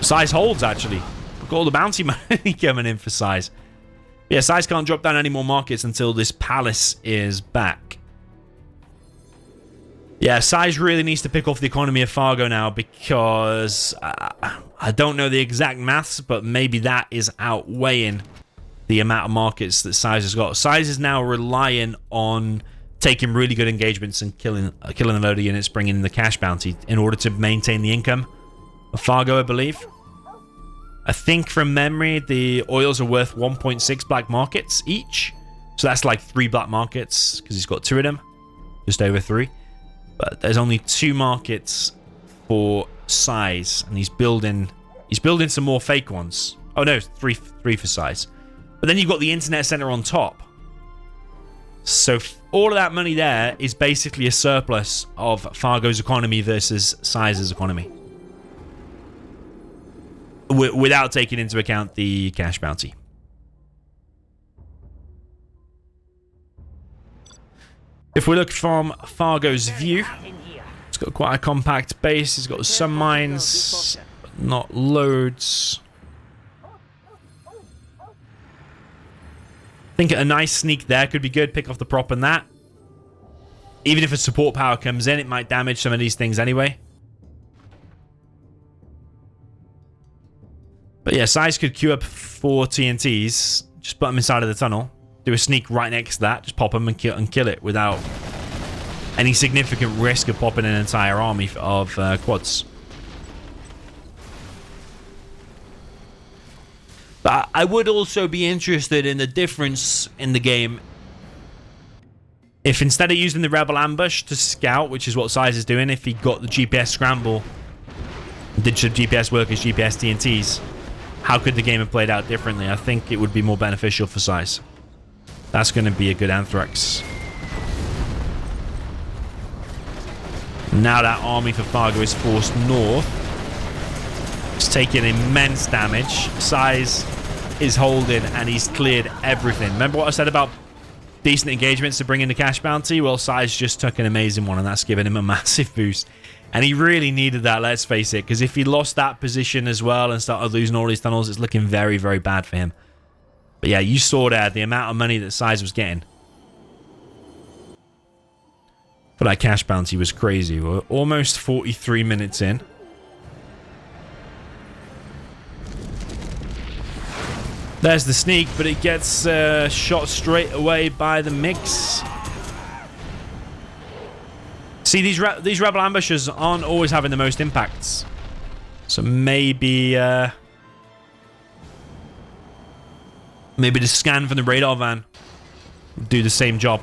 Speaker 1: SiZe holds, actually. Look at all the bounty money coming in for SiZe. Yeah, SiZe can't drop down any more markets until this palace is back. Yeah, SiZe really needs to pick off the economy of Fargo now because I don't know the exact maths, but maybe that is outweighing the amount of markets that SiZe has got. SiZe is now relying on taking really good engagements and killing a load of units, bringing in the cash bounty in order to maintain the income of Fargo, I believe. I think from memory, the oils are worth 1.6 black markets each. So that's like 3 black markets because he's got 2 of them, just over 3. But there's only 2 markets for SiZe, and he's building some more fake ones. Oh no, three for SiZe. But then you've got the internet center on top. So all of that money there is basically a surplus of Fargo's economy versus SiZe's economy, without taking into account the cash bounty. If we look from Fargo's view, it's got quite a compact base. It's got some mines, but not loads. I think a nice sneak there could be good. Pick off the prop and that. Even if a support power comes in, it might damage some of these things anyway. But yeah, SiZe could queue up 4 TNTs. Just put them inside of the tunnel. Do a sneak right next to that. Just pop them and kill it without any significant risk of popping an entire army of quads. But I would also be interested in the difference in the game if instead of using the Rebel Ambush to scout, which is what SiZe is doing, if he got the GPS Scramble, did some GPS work as GPS TNTs, how could the game have played out differently? I think it would be more beneficial for SiZe. That's going to be a good Anthrax. Now that army for Fargo is forced north. It's taking immense damage. SiZe is holding, and he's cleared everything. Remember what I said about decent engagements to bring in the cash bounty? Well, SiZe just took an amazing one, and that's given him a massive boost. And he really needed that, let's face it, because if he lost that position as well and started losing all these tunnels, it's looking very, very bad for him. But yeah, you saw there the amount of money that SiZe was getting for that cash bounty was crazy. We're almost 43 minutes in. There's the sneak, but it gets shot straight away by the mix. See, these rebel ambushers aren't always having the most impacts. So maybe maybe the scan from the radar van will do the same job.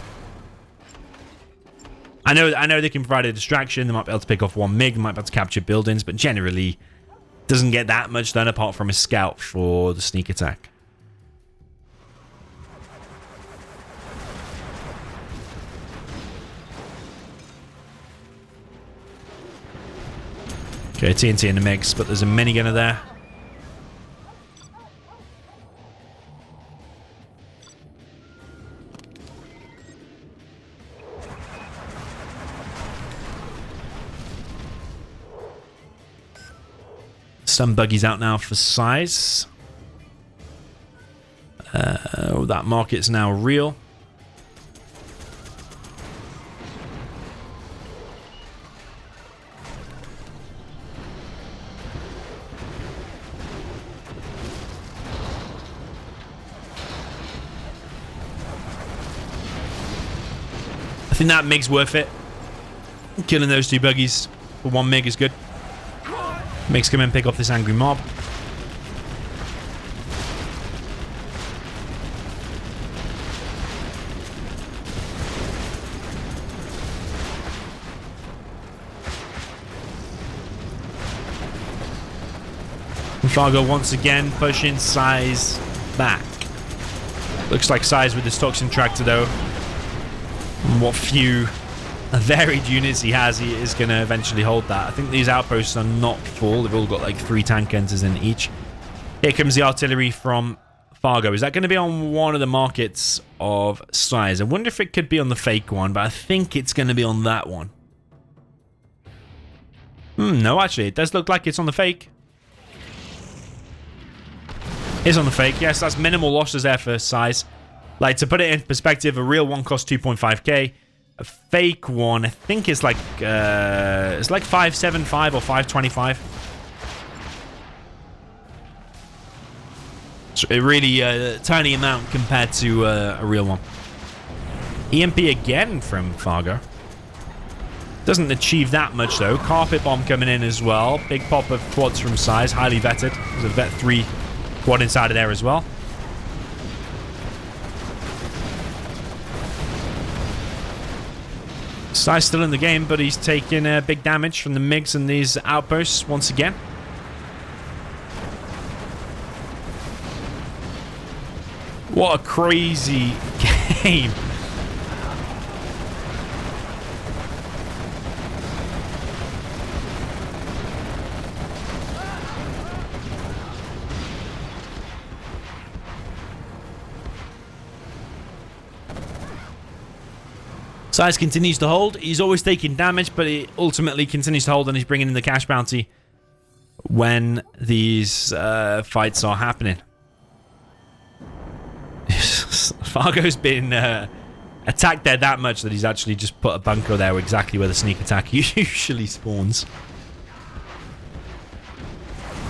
Speaker 1: I know they can provide a distraction. They might be able to pick off one MiG. They might be able to capture buildings, but generally doesn't get that much done apart from a scout for the sneak attack. Okay, TNT in the mix, but there's a minigunner there. Some buggies out now for SiZe. That market's now real. I think that MiG's worth it. Killing those two buggies for one MiG is good. MiGs come in and pick off this angry mob. And Fargo once again pushing SiZe back. Looks like SiZe with this toxin tractor though. And what few varied units he has, he is going to eventually hold that. I think these outposts are not full. They've all got like 3 tank enters in each. Here comes the artillery from Fargo. Is that going to be on one of the markets of SiZe? I wonder if it could be on the fake one, but I think it's going to be on that one. No, actually, it does look like it's on the fake. It's on the fake. Yes, that's minimal losses there for SiZe. Like, to put it in perspective, a real one costs 2.5k. A fake one, I think it's like 575 or 525. So a really tiny amount compared to a real one. EMP again from Fargo. Doesn't achieve that much though. Carpet bomb coming in as well. Big pop of quads from SiZe, highly vetted. There's a vet 3 quad inside of there as well. SiZe still in the game, but he's taking big damage from the MiGs and these outposts once again. What a crazy game. SiZe continues to hold. He's always taking damage, but he ultimately continues to hold, and he's bringing in the cash bounty when these fights are happening. Fargo's been attacked there that much that he's actually just put a bunker there exactly where the sneak attack usually spawns.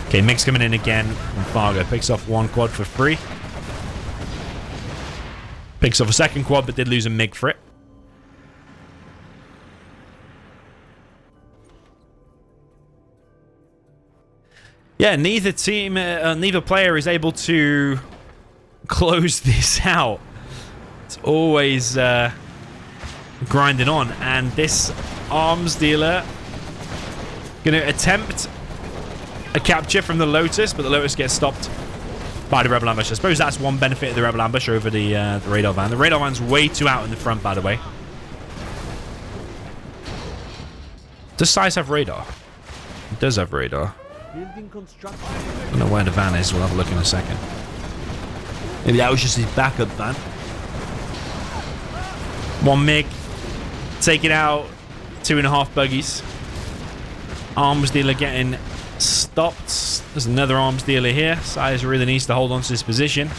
Speaker 1: Okay, MiG's coming in again from Fargo. Picks off one quad for free. Picks off a second quad, but did lose a MiG for it. Yeah, neither team, neither player is able to close this out. It's always grinding on, and this arms dealer going to attempt a capture from the Lotus, but the Lotus gets stopped by the Rebel Ambush. I suppose that's one benefit of the Rebel Ambush over the radar van. The radar van's way too out in the front, by the way. Does SiZe have radar? It does have radar. I don't know where the van is. We'll have a look in a second. Maybe that was just his backup plan. One MiG. Taking out 2.5 buggies. Arms dealer getting stopped. There's another arms dealer here. SiZe really needs to hold on to this position.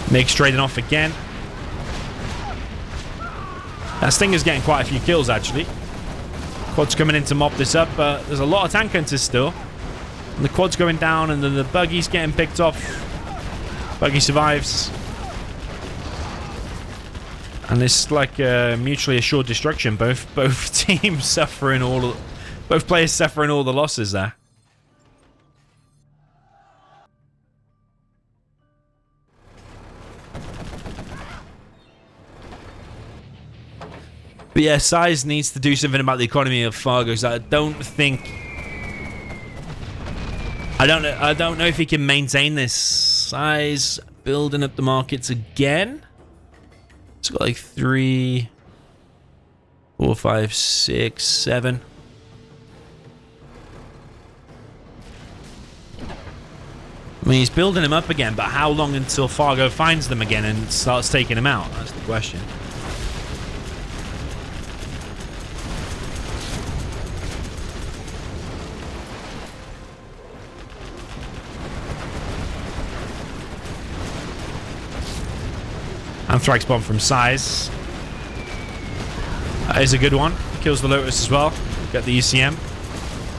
Speaker 1: MiG's trading off again. That Stinger's getting quite a few kills, actually. Quad's coming in to mop this up, but there's a lot of tank hunters still. And the quad's going down, and then the buggy's getting picked off. Buggy survives. And it's like mutually assured destruction. Both teams suffering both players suffering all the losses there. But yeah, SiZe needs to do something about the economy of Fargo. So I don't know if he can maintain this. SiZe building up the markets again. It's got like 3, 4, 5, 6, 7. I mean, he's building them up again, but how long until Fargo finds them again and starts taking them out? That's the question. Anthrax bomb from SiZe. That is a good one. Kills the Lotus as well. Get the ECM.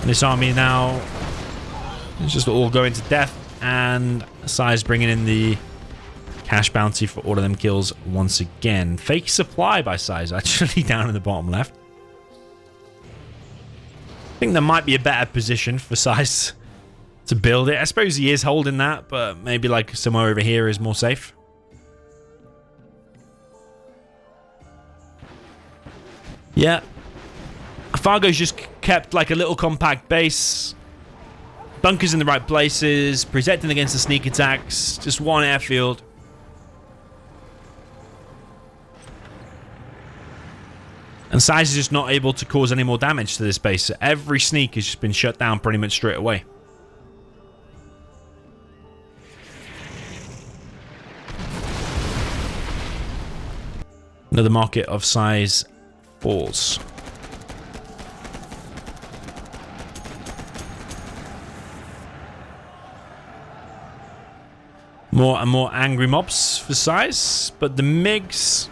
Speaker 1: And this army now is just all going to death. And SiZe bringing in the cash bounty for all of them kills once again. Fake supply by SiZe actually down in the bottom left. I think there might be a better position for SiZe to build it. I suppose he is holding that, but maybe like somewhere over here is more safe. Yeah. Fargo's just kept like a little compact base. Bunkers in the right places. Protecting against the sneak attacks. Just one airfield. And SiZe is just not able to cause any more damage to this base. So every sneak has just been shut down pretty much straight away. Another market of SiZe falls. More and more angry mobs for SiZe, but the MiGs,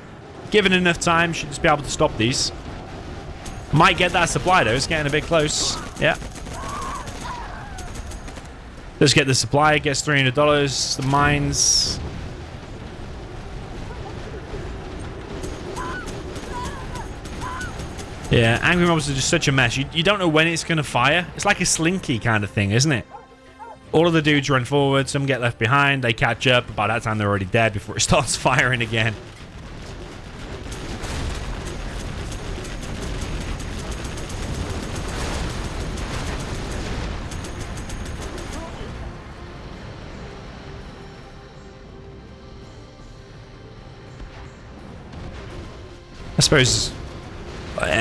Speaker 1: given enough time, should just be able to stop these. Might get that supply though, it's getting a bit close. Yeah. Let's get the supply, gets $300. The mines. Yeah, angry mobs are just such a mess. You don't know when it's going to fire. It's like a slinky kind of thing, isn't it? All of the dudes run forward, some get left behind, they catch up. By that time, they're already dead before it starts firing again. I suppose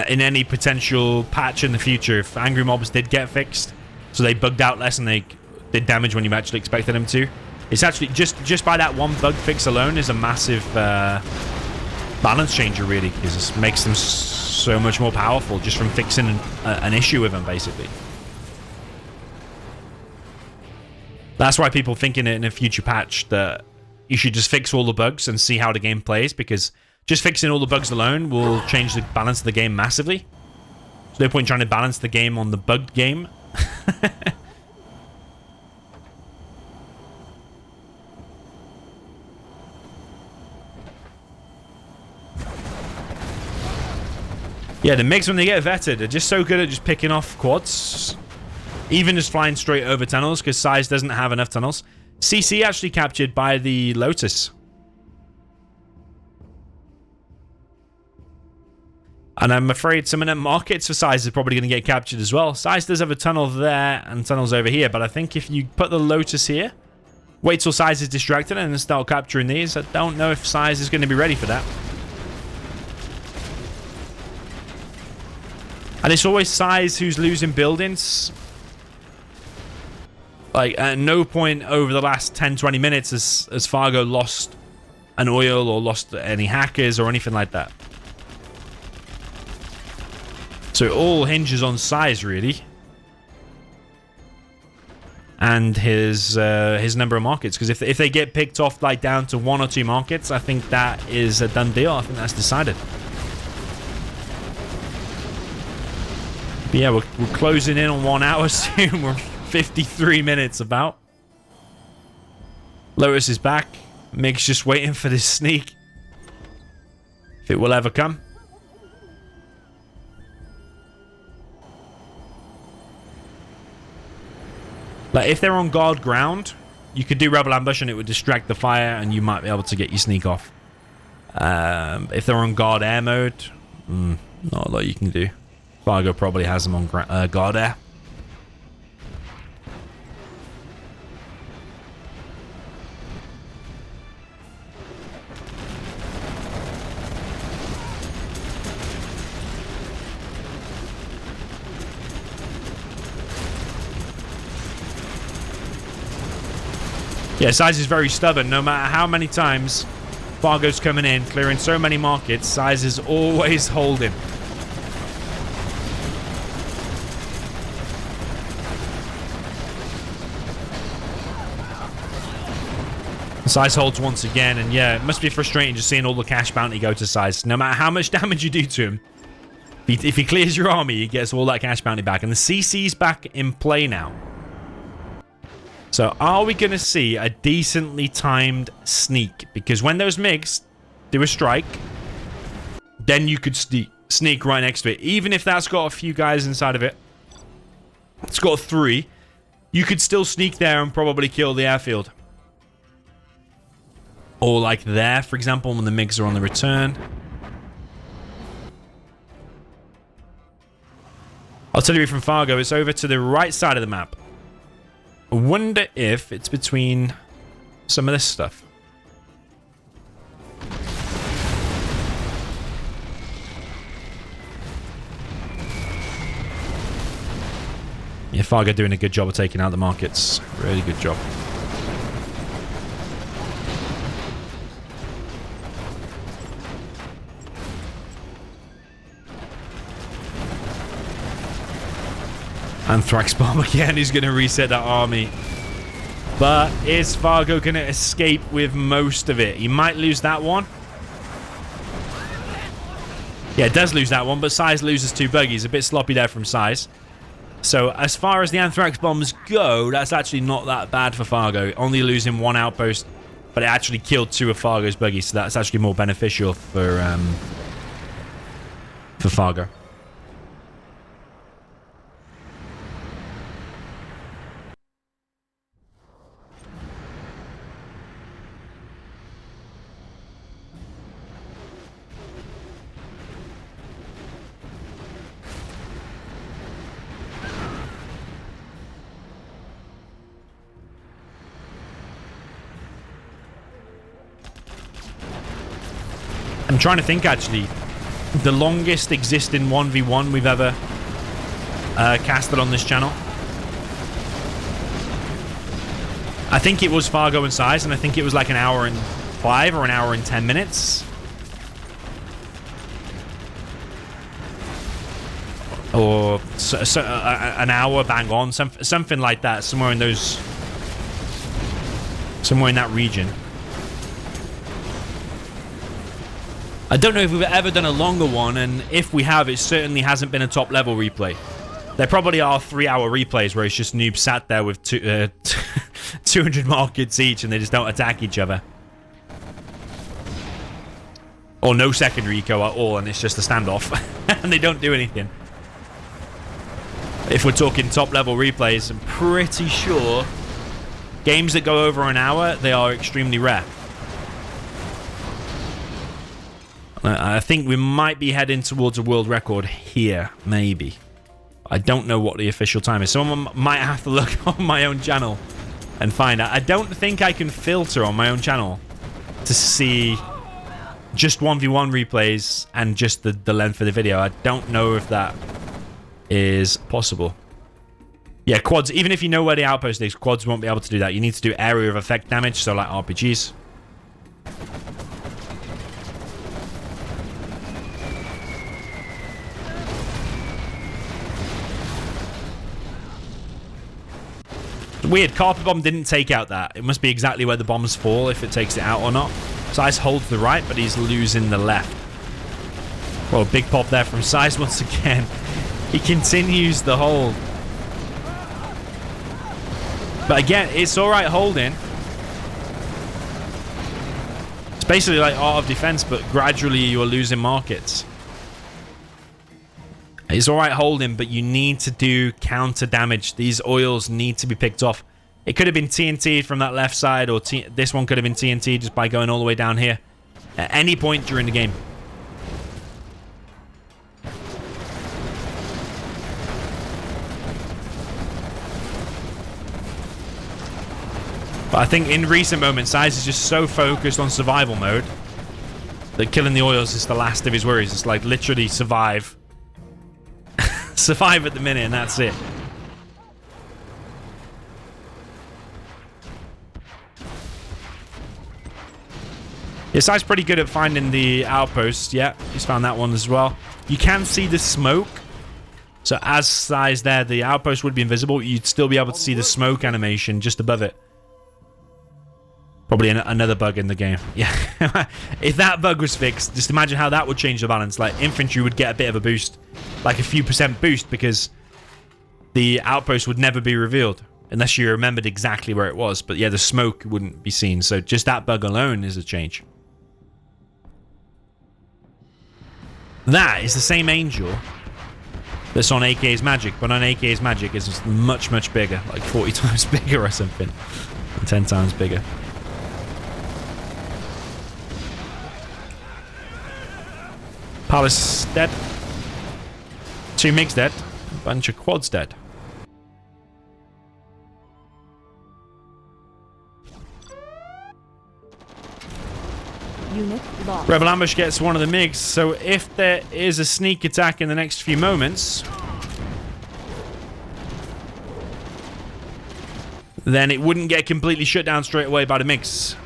Speaker 1: in any potential patch in the future, if angry mobs did get fixed, so they bugged out less and they did damage when you actually expected them to, it's actually just by that one bug fix alone is a massive balance changer, really, because it makes them so much more powerful just from fixing an issue with them, basically. That's why people think in a future patch that you should just fix all the bugs and see how the game plays, because just fixing all the bugs alone will change the balance of the game massively. There's no point trying to balance the game on the bugged game. Yeah, the MiGs, when they get vetted, are just so good at just picking off quads. Even just flying straight over tunnels, because SiZe doesn't have enough tunnels. CC actually captured by the Lotus. And I'm afraid some of them markets for SiZe are probably going to get captured as well. SiZe does have a tunnel there and tunnels over here, but I think if you put the Lotus here, wait till SiZe is distracted and then start capturing these, I don't know if SiZe is going to be ready for that. And it's always SiZe who's losing buildings. Like, at no point over the last 10-20 minutes has Fargo lost an oil or lost any hackers or anything like that. So it all hinges on SiZe, really. And his number of markets. Because if they get picked off like down to 1 or 2 markets, I think that is a done deal. I think that's decided. But yeah, we're closing in on 1 hour soon. We're 53 minutes about. Lotus is back. Mig's just waiting for this sneak. If it will ever come. Like, if they're on guard ground, you could do rebel ambush and it would distract the fire and you might be able to get your sneak off. If they're on guard air mode, not a lot you can do. Fargo probably has them on guard air. Yeah, SiZe is very stubborn. No matter how many times Fargo's coming in, clearing so many markets, SiZe is always holding. SiZe holds once again, and yeah, it must be frustrating just seeing all the cash bounty go to SiZe. No matter how much damage you do to him, if he clears your army, he gets all that cash bounty back. And the CC's back in play now. So are we going to see a decently timed sneak? Because when those MiGs do a strike, then you could sneak right next to it. Even if that's got a few guys inside of it. It's got 3. You could still sneak there and probably kill the airfield. Or like there, for example, when the MiGs are on the return. I'll tell you from Fargo, it's over to the right side of the map. I wonder if it's between some of this stuff. Yeah, Fargo doing a good job of taking out the markets. Really good job. Anthrax bomb again. He's going to reset that army. But is Fargo going to escape with most of it? He might lose that one. Yeah, it does lose that one, but SiZe loses 2 buggies. A bit sloppy there from SiZe. So as far as the Anthrax bombs go, that's actually not that bad for Fargo. Only losing 1 outpost, but it actually killed 2 of Fargo's buggies, so that's actually more beneficial for Fargo. I'm trying to think, actually. The longest existing 1v1 we've ever casted on this channel. I think it was Fargo and SiZe, and I think it was like an hour and 5 or an hour and 10 minutes. Or an hour bang on. Something like that. Somewhere in those... Somewhere in that region. I don't know if we've ever done a longer one, and if we have, it certainly hasn't been a top level replay. There probably are 3-hour replays where it's just noobs sat there with 200 markets each and they just don't attack each other. Or no secondary eco at all, and it's just a standoff. And they don't do anything. If we're talking top level replays, I'm pretty sure games that go over an hour, they are extremely rare. I think we might be heading towards a world record here, maybe. I don't know what the official time is. Someone might have to look on my own channel and find out. I don't think I can filter on my own channel to see just 1v1 replays and just the length of the video. I don't know if that is possible. Yeah, quads, even if you know where the outpost is, quads won't be able to do that. You need to do area of effect damage, so like RPGs. Weird, Carpet Bomb didn't take out that. It must be exactly where the bombs fall, if it takes it out or not. SiZe holds the right, but he's losing the left. Well, big pop there from SiZe once again. He continues the hold. But again, it's alright holding. It's basically like Art of Defense, but gradually you're losing markets. It's alright holding, but you need to do counter damage. These oils need to be picked off. It could have been TNT'd from that left side, or this one could have been TNT'd just by going all the way down here. At any point during the game. But I think in recent moments, SiZe is just so focused on survival mode that killing the oils is the last of his worries. It's like literally survive. Survive at the minute and that's it. Yeah, SiZe's pretty good at finding the outpost. Yeah, he's found that one as well. You can see the smoke. So as SiZe there, the outpost would be invisible. You'd still be able to see the smoke animation just above it. Probably another bug in the game. Yeah. If that bug was fixed, just imagine how that would change the balance. Like, infantry would get a bit of a boost. Like a few % boost, because the outpost would never be revealed. Unless you remembered exactly where it was. But yeah, the smoke wouldn't be seen. So just that bug alone is a change. That is the same angel that's on AK's Magic. But on AK's Magic, it's much, much bigger. Like 40 times bigger or something. And 10 times bigger. Palace dead. 2 MiGs dead. A bunch of quads dead.
Speaker 2: Unit lost.
Speaker 1: Rebel Ambush gets one of the MiGs, so if there is a sneak attack in the next few moments, then it wouldn't get completely shut down straight away by the MiGs.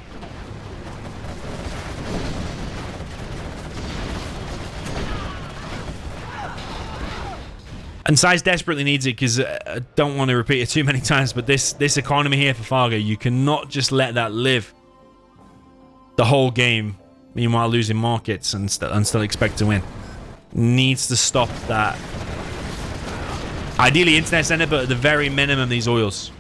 Speaker 1: And SiZe desperately needs it, because I don't want to repeat it too many times, but this economy here for Fargo, you cannot just let that live the whole game, meanwhile losing markets and still expect to win. Needs to stop that. Ideally internet center, but at the very minimum these oils.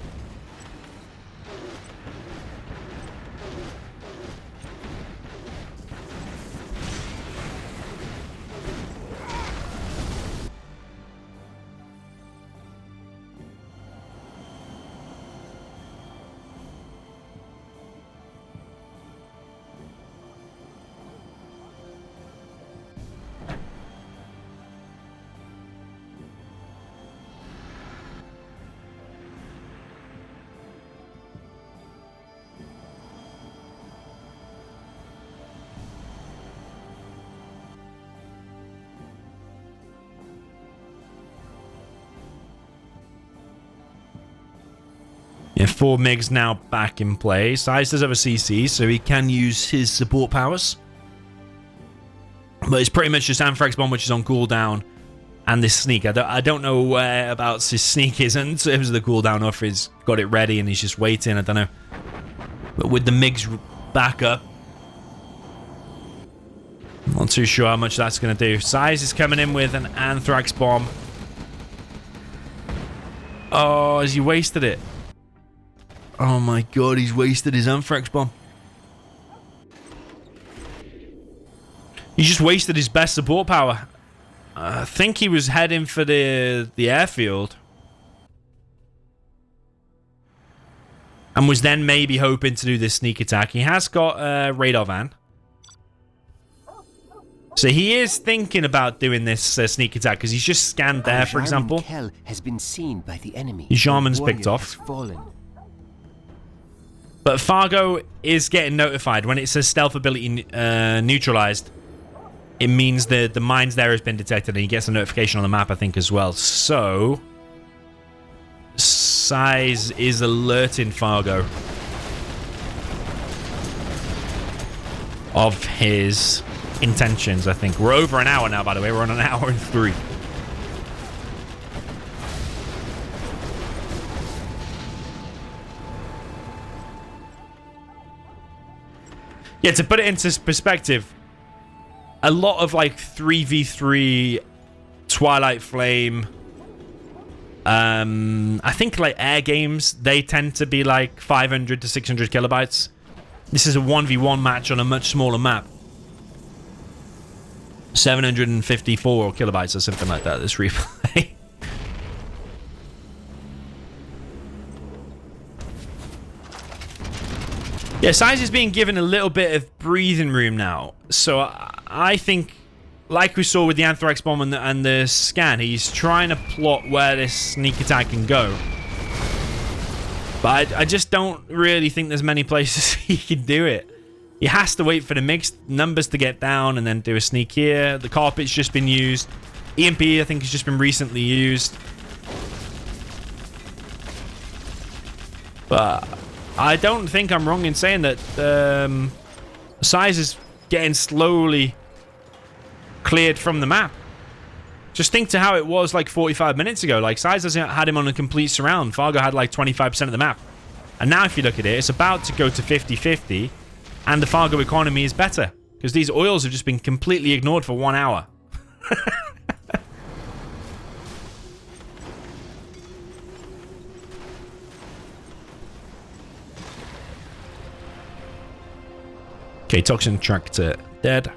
Speaker 1: Yeah, 4 MiGs now back in play. SiZe does have a CC, so he can use his support powers. But it's pretty much just Anthrax Bomb, which is on cooldown, and this sneak. I don't know whereabouts his sneak is in terms of the cooldown, or if he's got it ready and he's just waiting. I don't know. But with the MiGs back up, not too sure how much that's going to do. SiZe is coming in with an Anthrax Bomb. Oh, has he wasted it? Oh my god, he's wasted his Anthrax Bomb. He just wasted his best support power. I think he was heading for the airfield. And was then maybe hoping to do this sneak attack. He has got a radar van. So he is thinking about doing this sneak attack, because he's just scanned there, for example.
Speaker 3: Has been seen by the enemy.
Speaker 1: Jarman's picked off. But Fargo is getting notified. When it says stealth ability neutralized, it means the mines there has been detected, and he gets a notification on the map, I think, as well. So SiZe is alerting Fargo of his intentions, I think. We're over an hour now, by the way. We're on an hour and 3. Yeah, to put it into perspective, a lot of like 3v3 Twilight Flame, I think like air games, they tend to be like 500 to 600 kilobytes. This is a 1v1 match on a much smaller map. 754 kilobytes or something like that, this replay. Yeah, SiZe is being given a little bit of breathing room now. So I think, like we saw with the Anthrax Bomb and the scan, he's trying to plot where this sneak attack can go. But I just don't really think there's many places he can do it. He has to wait for the mixed numbers to get down and then do a sneak here. The carpet's just been used. EMP, I think, has just been recently used. But I don't think I'm wrong in saying that SiZe is getting slowly cleared from the map. Just think to how it was like 45 minutes ago. Like, SiZe had him on a complete surround. Fargo had like 25% of the map. And now if you look at it, it's about to go to 50-50. And the Fargo economy is better. Because these oils have just been completely ignored for 1 hour. Okay, Toxin Tractor dead.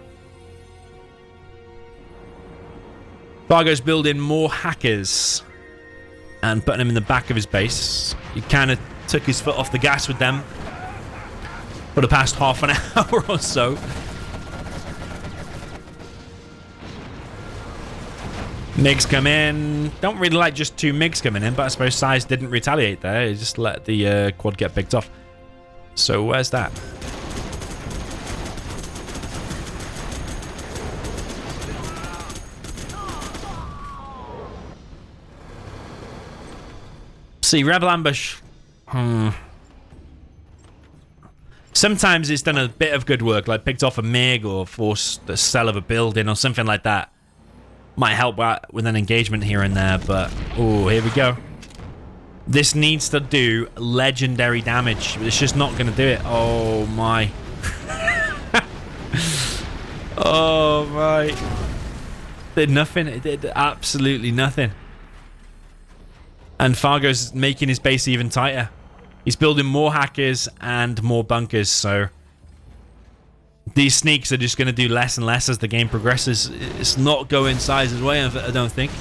Speaker 1: Fargo's building more hackers and putting them in the back of his base. He kind of took his foot off the gas with them for the past half an hour or so. MiGs come in. Don't really like just 2 MiGs coming in, but I suppose SiZe didn't retaliate there. He just let the quad get picked off. So where's that? See, Rebel Ambush. Sometimes it's done a bit of good work, like picked off a MiG or forced the cell of a building or something like that. Might help out with an engagement here and there, but... Oh, here we go. This needs to do legendary damage. It's just not going to do it. Oh, my. Oh, my. Did nothing. It did absolutely nothing. And Fargo's making his base even tighter. He's building more hackers and more bunkers, so... These sneaks are just going to do less and less as the game progresses. It's not going SiZe's way, I don't think.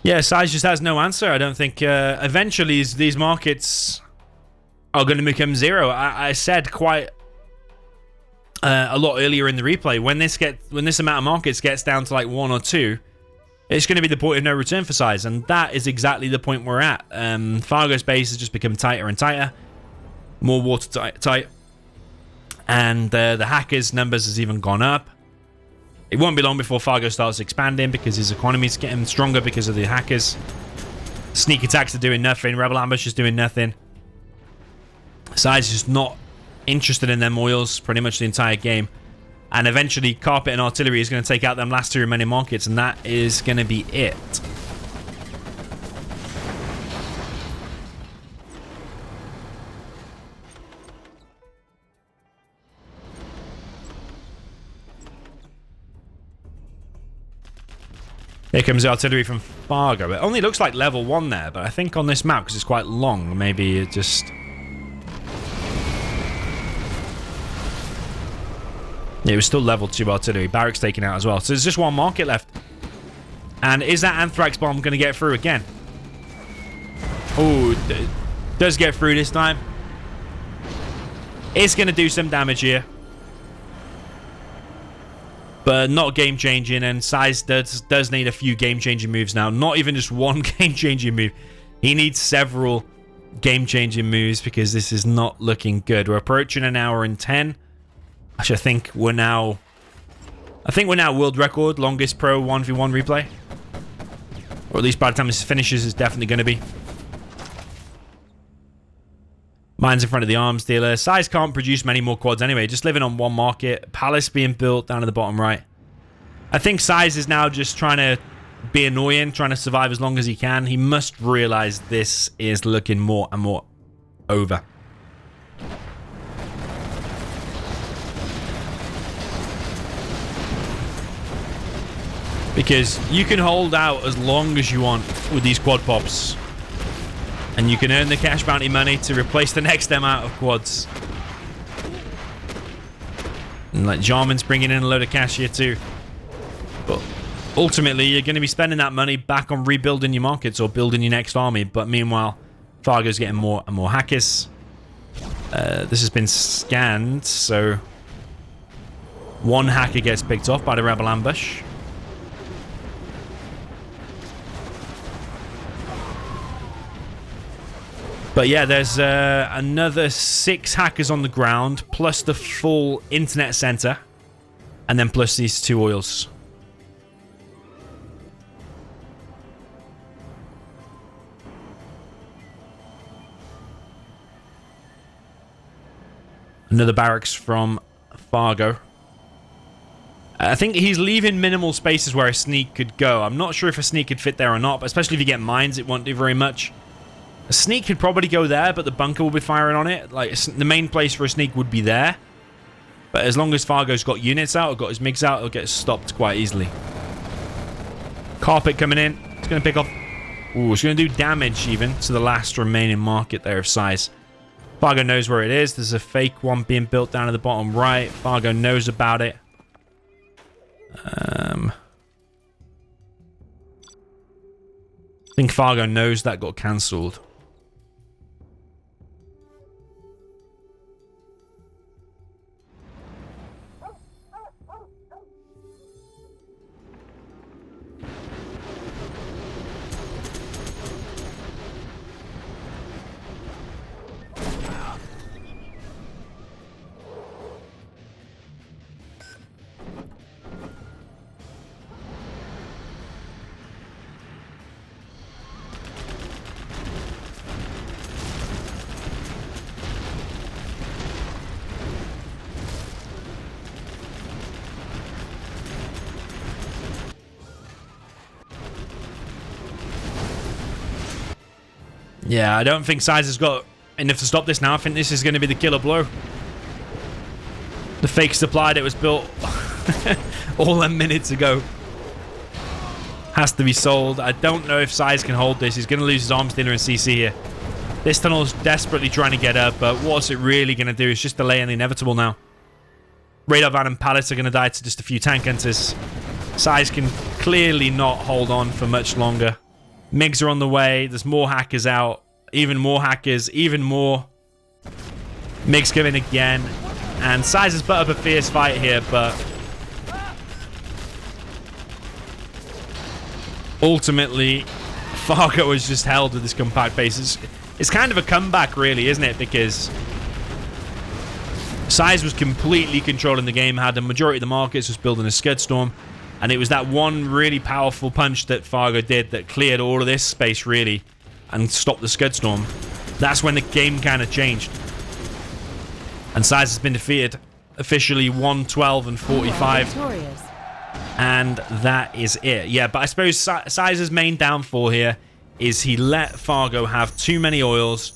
Speaker 1: Yeah, SiZe just has no answer. I don't think eventually these markets are going to become zero. I said quite a lot earlier in the replay, when this amount of markets gets down to like 1 or 2, it's going to be the point of no return for SiZe, and that is exactly the point we're at. Fargo's base has just become tighter and tighter, more watertight, and the hackers' numbers has even gone up. It won't be long before Fargo starts expanding because his economy's getting stronger because of the hackers. Sneak attacks are doing nothing. Rebel Ambush is doing nothing. SiZe is just not interested in them oils pretty much the entire game. And eventually, Carpet and Artillery is going to take out them last 2 remaining markets, and that is going to be it. Here comes the artillery from Fargo. It only looks like level 1 there, but I think on this map, because it's quite long, maybe it just It was still level 2 artillery. Barracks taken out as well. So there's just one market left. And is that anthrax bomb going to get through again? Oh, does get through this time. It's going to do some damage here. But not game-changing. And SiZe does need a few game-changing moves now. Not even just one game-changing move. He needs several game-changing moves because this is not looking good. We're approaching an hour and 10. Actually, I think we're now world record longest pro 1v1 replay. Or at least by the time this finishes, it's definitely going to be. Mine's in front of the arms dealer. SiZe can't produce many more quads anyway. Just living on one market. Palace being built down at the bottom right. I think SiZe is now just trying to be annoying, trying to survive as long as he can. He must realize this is looking more and more over. Because you can hold out as long as you want with these quad pops. And you can earn the cash bounty money to replace the next amount of quads. And like Jarman's bringing in a load of cash here too. But ultimately, you're going to be spending that money back on rebuilding your markets or building your next army. But meanwhile, Fargo's getting more and more hackers. This has been scanned, so one hacker gets picked off by the rebel ambush. But yeah, there's another 6 hackers on the ground, plus the full internet center, and then plus these 2 oils. Another barracks from Fargo. I think he's leaving minimal spaces where a sneak could go. I'm not sure if a sneak could fit there or not, but especially if you get mines, it won't do very much. A sneak could probably go there, but the bunker will be firing on it. Like, the main place for a sneak would be there. But as long as Fargo's got units out or got his MiGs out, it'll get stopped quite easily. Carpet coming in. It's going to pick off... Ooh, it's going to do damage even to the last remaining market there of SiZe. Fargo knows where it is. There's a fake one being built down at the bottom right. Fargo knows about it. I think Fargo knows that got cancelled. Yeah, I don't think SiZe has got enough to stop this now. I think this is going to be the killer blow. The fake supply that was built all them minutes ago has to be sold. I don't know if SiZe can hold this. He's going to lose his arms dealer and CC here. This tunnel's desperately trying to get up, but what's it really going to do is just delay the inevitable now. Radar van and Palace are going to die to just a few tank hunters. SiZe can clearly not hold on for much longer. MiGs are on the way. There's more hackers out. Even more hackers. Even more. MiGs come in again. And SiZe has put up a fierce fight here, but ultimately, Fargo was just held with this compact base. It's kind of a comeback, really, isn't it? Because SiZe was completely controlling the game, had the majority of the markets, was building a Scud Storm. And it was that one really powerful punch that Fargo did that cleared all of this space, really, and stopped the Scud Storm. That's when the game kind of changed. And SiZe has been defeated. Officially 112 and 45. And that is it. Yeah, but I suppose SiZe's main downfall here is he let Fargo have too many oils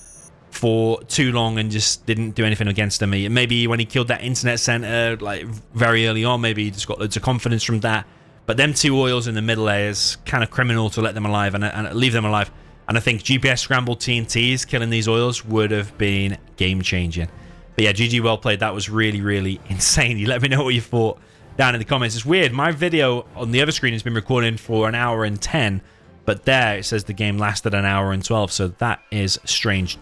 Speaker 1: for too long and just didn't do anything against him. Maybe when he killed that internet center, like very early on, maybe he just got loads of confidence from that. But them 2 oils in the middle there is kind of criminal to let them alive and leave them alive. And I think GPS scrambled TNTs killing these oils would have been game changing. But yeah, GG, well played. That was really, really insane. You let me know what you thought down in the comments. It's weird. My video on the other screen has been recording for 1 hour and 10, but there it says the game lasted 1 hour and 12, so that is strange.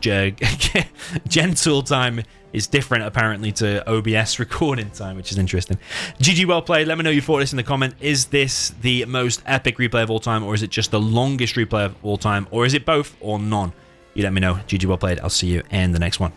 Speaker 1: Gentle time is different, apparently, to OBS recording time, which is interesting. GG, well played. Let me know your thoughts in the comment. Is this the most epic replay of all time, or is it just the longest replay of all time, or is it both or none? You let me know. GG, well played. I'll see you in the next one.